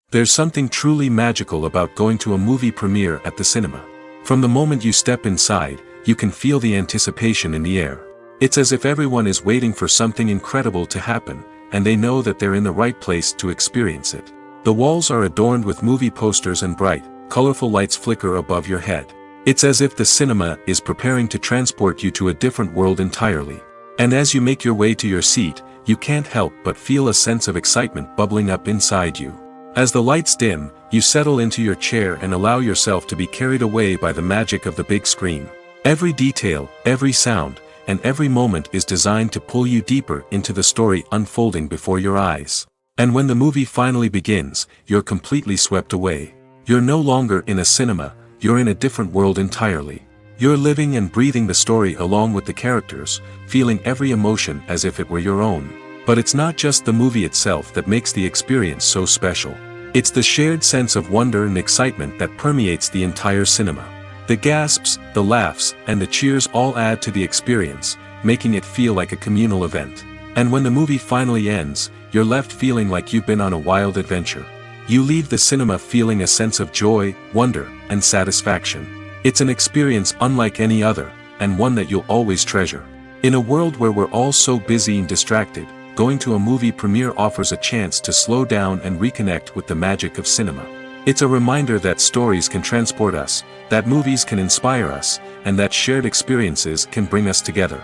There's something truly magical about going to a movie premiere at the cinema. From the moment you step inside, you can feel the anticipation in the air. It's as if everyone is waiting for something incredible to happen, and they know that they're in the right place to experience it. The walls are adorned with movie posters and bright, colorful lights flicker above your head. It's as if the cinema is preparing to transport you to a different world entirely. And as you make your way to your seat, you can't help but feel a sense of excitement bubbling up inside you. As the lights dim, you settle into your chair and allow yourself to be carried away by the magic of the big screen. Every detail, every sound, and every moment is designed to pull you deeper into the story unfolding before your eyes. And when the movie finally begins, you're completely swept away. You're no longer in a cinema, you're in a different world entirely. You're living and breathing the story along with the characters, feeling every emotion as if it were your own. But it's not just the movie itself that makes the experience so special. It's the shared sense of wonder and excitement that permeates the entire cinema. The gasps, the laughs, and the cheers all add to the experience, making it feel like a communal event. And when the movie finally ends, you're left feeling like you've been on a wild adventure. You leave the cinema feeling a sense of joy, wonder, and satisfaction. It's an experience unlike any other, and one that you'll always treasure. In a world where we're all so busy and distracted, going to a movie premiere offers a chance to slow down and reconnect with the magic of cinema. It's a reminder that stories can transport us, that movies can inspire us, and that shared experiences can bring us together.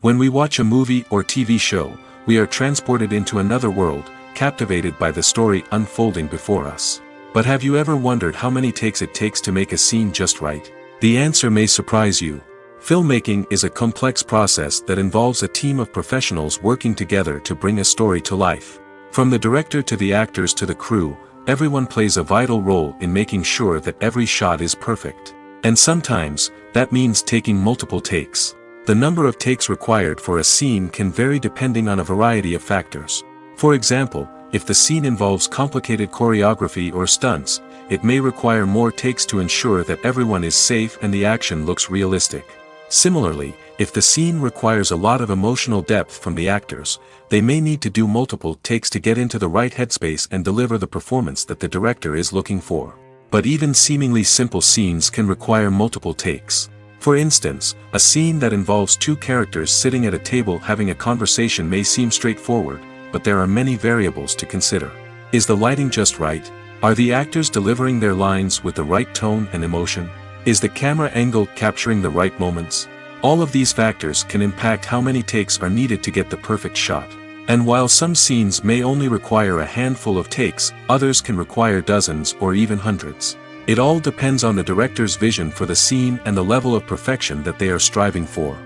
When we watch a movie or TV show, we are transported into another world, captivated by the story unfolding before us. But have you ever wondered how many takes it takes to make a scene just right? The answer may surprise you. Filmmaking is a complex process that involves a team of professionals working together to bring a story to life. From the director to the actors to the crew, everyone plays a vital role in making sure that every shot is perfect. And sometimes, that means taking multiple takes. The number of takes required for a scene can vary depending on a variety of factors. For example, if the scene involves complicated choreography or stunts, it may require more takes to ensure that everyone is safe and the action looks realistic. Similarly, if the scene requires a lot of emotional depth from the actors, they may need to do multiple takes to get into the right headspace and deliver the performance that the director is looking for. But even seemingly simple scenes can require multiple takes. For instance, a scene that involves two characters sitting at a table having a conversation may seem straightforward, but there are many variables to consider. Is the lighting just right? Are the actors delivering their lines with the right tone and emotion? Is the camera angle capturing the right moments? All of these factors can impact how many takes are needed to get the perfect shot. And while some scenes may only require a handful of takes, others can require dozens or even hundreds. It all depends on the director's vision for the scene and the level of perfection that they are striving for.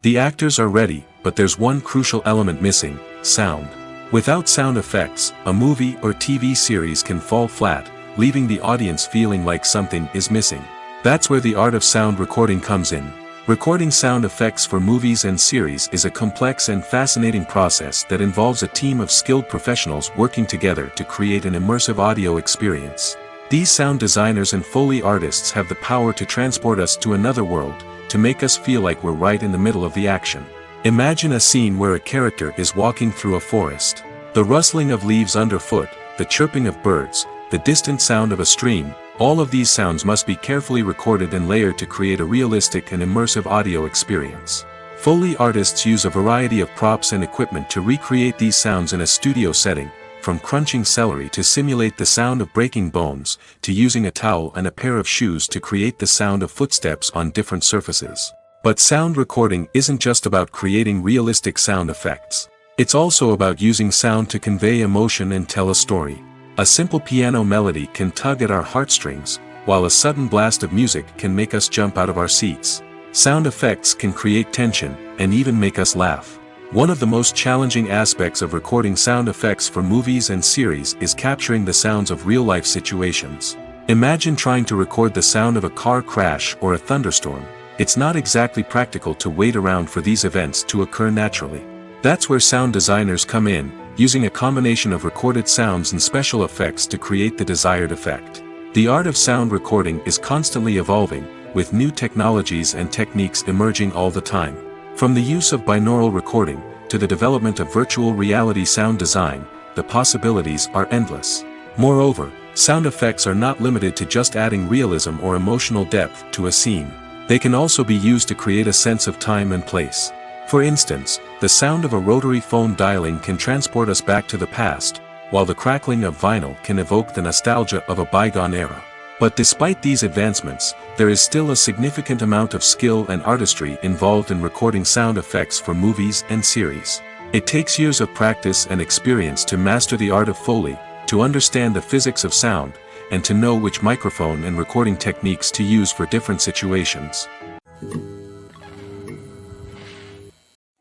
The actors are ready, but there's one crucial element missing: sound. Without sound effects, a movie or TV series can fall flat, leaving the audience feeling like something is missing. That's where the art of sound recording comes in. Recording sound effects for movies and series is a complex and fascinating process that involves a team of skilled professionals working together to create an immersive audio experience. These sound designers and Foley artists have the power to transport us to another world, to make us feel like we're right in the middle of the action. Imagine a scene where a character is walking through a forest. The rustling of leaves underfoot, the chirping of birds, the distant sound of a stream, all of these sounds must be carefully recorded and layered to create a realistic and immersive audio experience. Foley artists use a variety of props and equipment to recreate these sounds in a studio setting, from crunching celery to simulate the sound of breaking bones, to using a towel and a pair of shoes to create the sound of footsteps on different surfaces. But sound recording isn't just about creating realistic sound effects. It's also about using sound to convey emotion and tell a story. A simple piano melody can tug at our heartstrings, while a sudden blast of music can make us jump out of our seats. Sound effects can create tension, and even make us laugh. One of the most challenging aspects of recording sound effects for movies and series is capturing the sounds of real-life situations. Imagine trying to record the sound of a car crash or a thunderstorm. It's not exactly practical to wait around for these events to occur naturally. That's where sound designers come in, using a combination of recorded sounds and special effects to create the desired effect. The art of sound recording is constantly evolving, with new technologies and techniques emerging all the time. From the use of binaural recording, to the development of virtual reality sound design, the possibilities are endless. Moreover, sound effects are not limited to just adding realism or emotional depth to a scene. They can also be used to create a sense of time and place. For instance, the sound of a rotary phone dialing can transport us back to the past, while the crackling of vinyl can evoke the nostalgia of a bygone era. But despite these advancements, there is still a significant amount of skill and artistry involved in recording sound effects for movies and series. It takes years of practice and experience to master the art of Foley, to understand the physics of sound, and to know which microphone and recording techniques to use for different situations.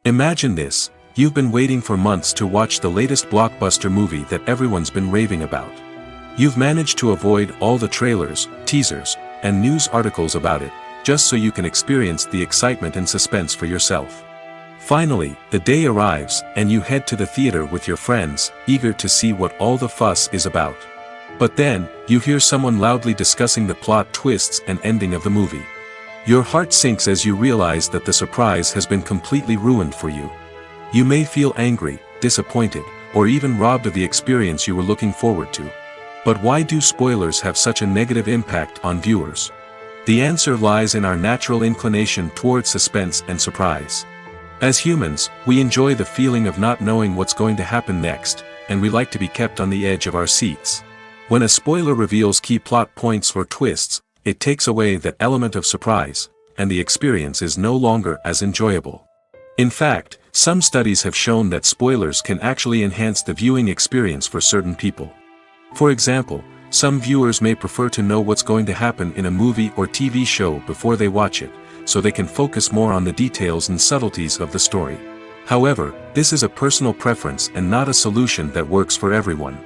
Imagine this: you've been waiting for months to watch the latest blockbuster movie that everyone's been raving about. You've managed to avoid all the trailers, teasers, and news articles about it, just so you can experience the excitement and suspense for yourself. Finally, the day arrives, and you head to the theater with your friends, eager to see what all the fuss is about. But then, you hear someone loudly discussing the plot twists and ending of the movie. Your heart sinks as you realize that the surprise has been completely ruined for you. You may feel angry, disappointed, or even robbed of the experience you were looking forward to. But why do spoilers have such a negative impact on viewers? The answer lies in our natural inclination towards suspense and surprise. As humans, we enjoy the feeling of not knowing what's going to happen next, and we like to be kept on the edge of our seats. When a spoiler reveals key plot points or twists, it takes away that element of surprise, and the experience is no longer as enjoyable. In fact, some studies have shown that spoilers can actually enhance the viewing experience for certain people. For example, some viewers may prefer to know what's going to happen in a movie or TV show before they watch it, so they can focus more on the details and subtleties of the story. However, this is a personal preference and not a solution that works for everyone.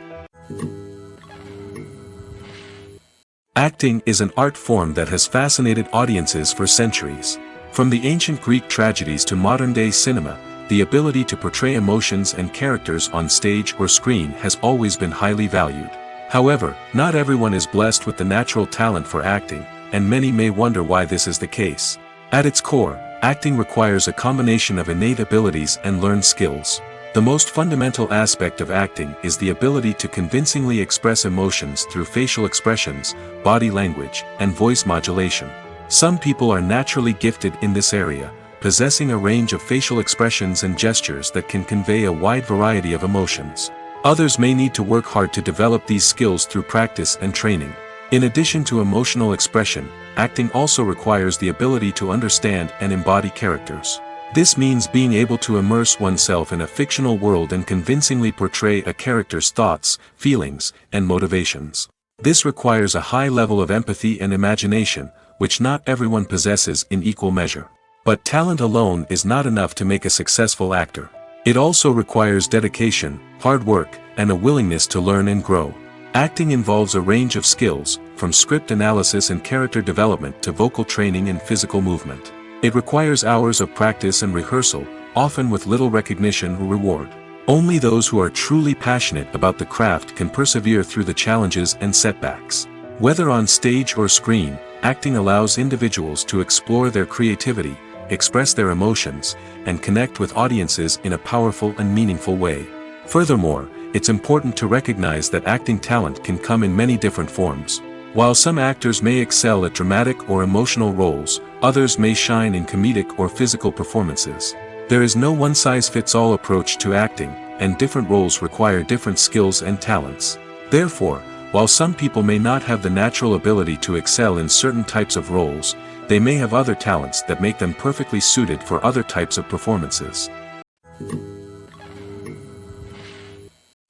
Acting is an art form that has fascinated audiences for centuries. From the ancient Greek tragedies to modern-day cinema, the ability to portray emotions and characters on stage or screen has always been highly valued. However, not everyone is blessed with the natural talent for acting, and many may wonder why this is the case. At its core, acting requires a combination of innate abilities and learned skills. The most fundamental aspect of acting is the ability to convincingly express emotions through facial expressions, body language, and voice modulation. Some people are naturally gifted in this area, possessing a range of facial expressions and gestures that can convey a wide variety of emotions. Others may need to work hard to develop these skills through practice and training. In addition to emotional expression, acting also requires the ability to understand and embody characters. This means being able to immerse oneself in a fictional world and convincingly portray a character's thoughts, feelings, and motivations. This requires a high level of empathy and imagination, which not everyone possesses in equal measure. But talent alone is not enough to make a successful actor. It also requires dedication, hard work, and a willingness to learn and grow. Acting involves a range of skills, from script analysis and character development to vocal training and physical movement. It requires hours of practice and rehearsal, often with little recognition or reward. Only those who are truly passionate about the craft can persevere through the challenges and setbacks. Whether on stage or screen, acting allows individuals to explore their creativity, express their emotions, and connect with audiences in a powerful and meaningful way. Furthermore, it's important to recognize that acting talent can come in many different forms. While some actors may excel at dramatic or emotional roles, others may shine in comedic or physical performances. There is no one-size-fits-all approach to acting, and different roles require different skills and talents. Therefore, while some people may not have the natural ability to excel in certain types of roles, they may have other talents that make them perfectly suited for other types of performances.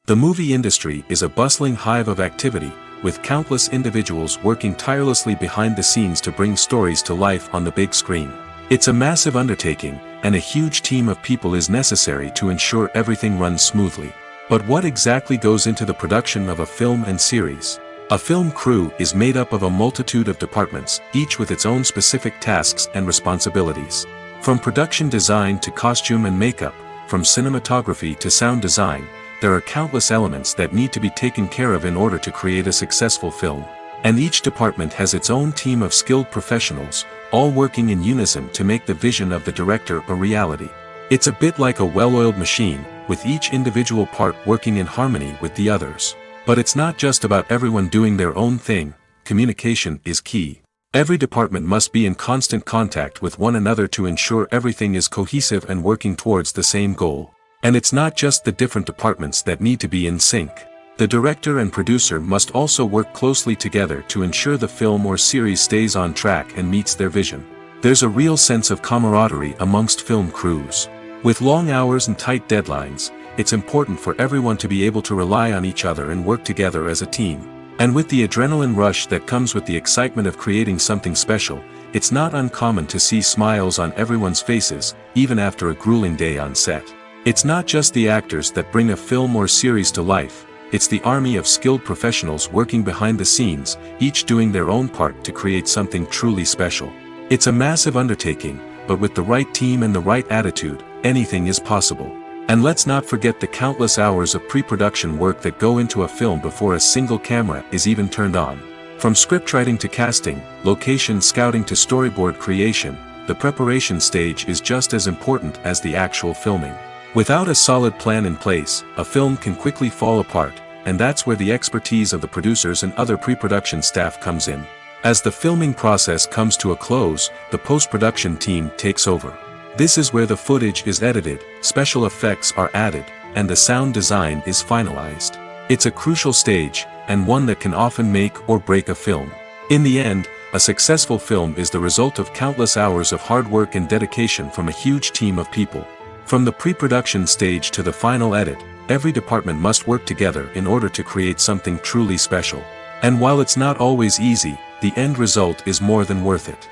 The movie industry is a bustling hive of activity, with countless individuals working tirelessly behind the scenes to bring stories to life on the big screen. It's a massive undertaking, and a huge team of people is necessary to ensure everything runs smoothly. But what exactly goes into the production of a film and series? A film crew is made up of a multitude of departments, each with its own specific tasks and responsibilities. From production design to costume and makeup, from cinematography to sound design, there are countless elements that need to be taken care of in order to create a successful film. And each department has its own team of skilled professionals, all working in unison to make the vision of the director a reality. It's a bit like a well-oiled machine, with each individual part working in harmony with the others. But it's not just about everyone doing their own thing. Communication is key. Every department must be in constant contact with one another to ensure everything is cohesive and working towards the same goal. And it's not just the different departments that need to be in sync. The director and producer must also work closely together to ensure the film or series stays on track and meets their vision. There's a real sense of camaraderie amongst film crews. With long hours and tight deadlines, it's important for everyone to be able to rely on each other and work together as a team. And with the adrenaline rush that comes with the excitement of creating something special, it's not uncommon to see smiles on everyone's faces, even after a grueling day on set. It's not just the actors that bring a film or series to life, it's the army of skilled professionals working behind the scenes, each doing their own part to create something truly special. It's a massive undertaking, but with the right team and the right attitude, anything is possible. And let's not forget the countless hours of pre-production work that go into a film before a single camera is even turned on. From scriptwriting to casting, location scouting to storyboard creation, the preparation stage is just as important as the actual filming. Without a solid plan in place, a film can quickly fall apart, and that's where the expertise of the producers and other pre-production staff comes in. As the filming process comes to a close, the post-production team takes over. This is where the footage is edited, special effects are added, and the sound design is finalized. It's a crucial stage, and one that can often make or break a film. In the end, a successful film is the result of countless hours of hard work and dedication from a huge team of people. From the pre-production stage to the final edit, every department must work together in order to create something truly special. And while it's not always easy, the end result is more than worth it.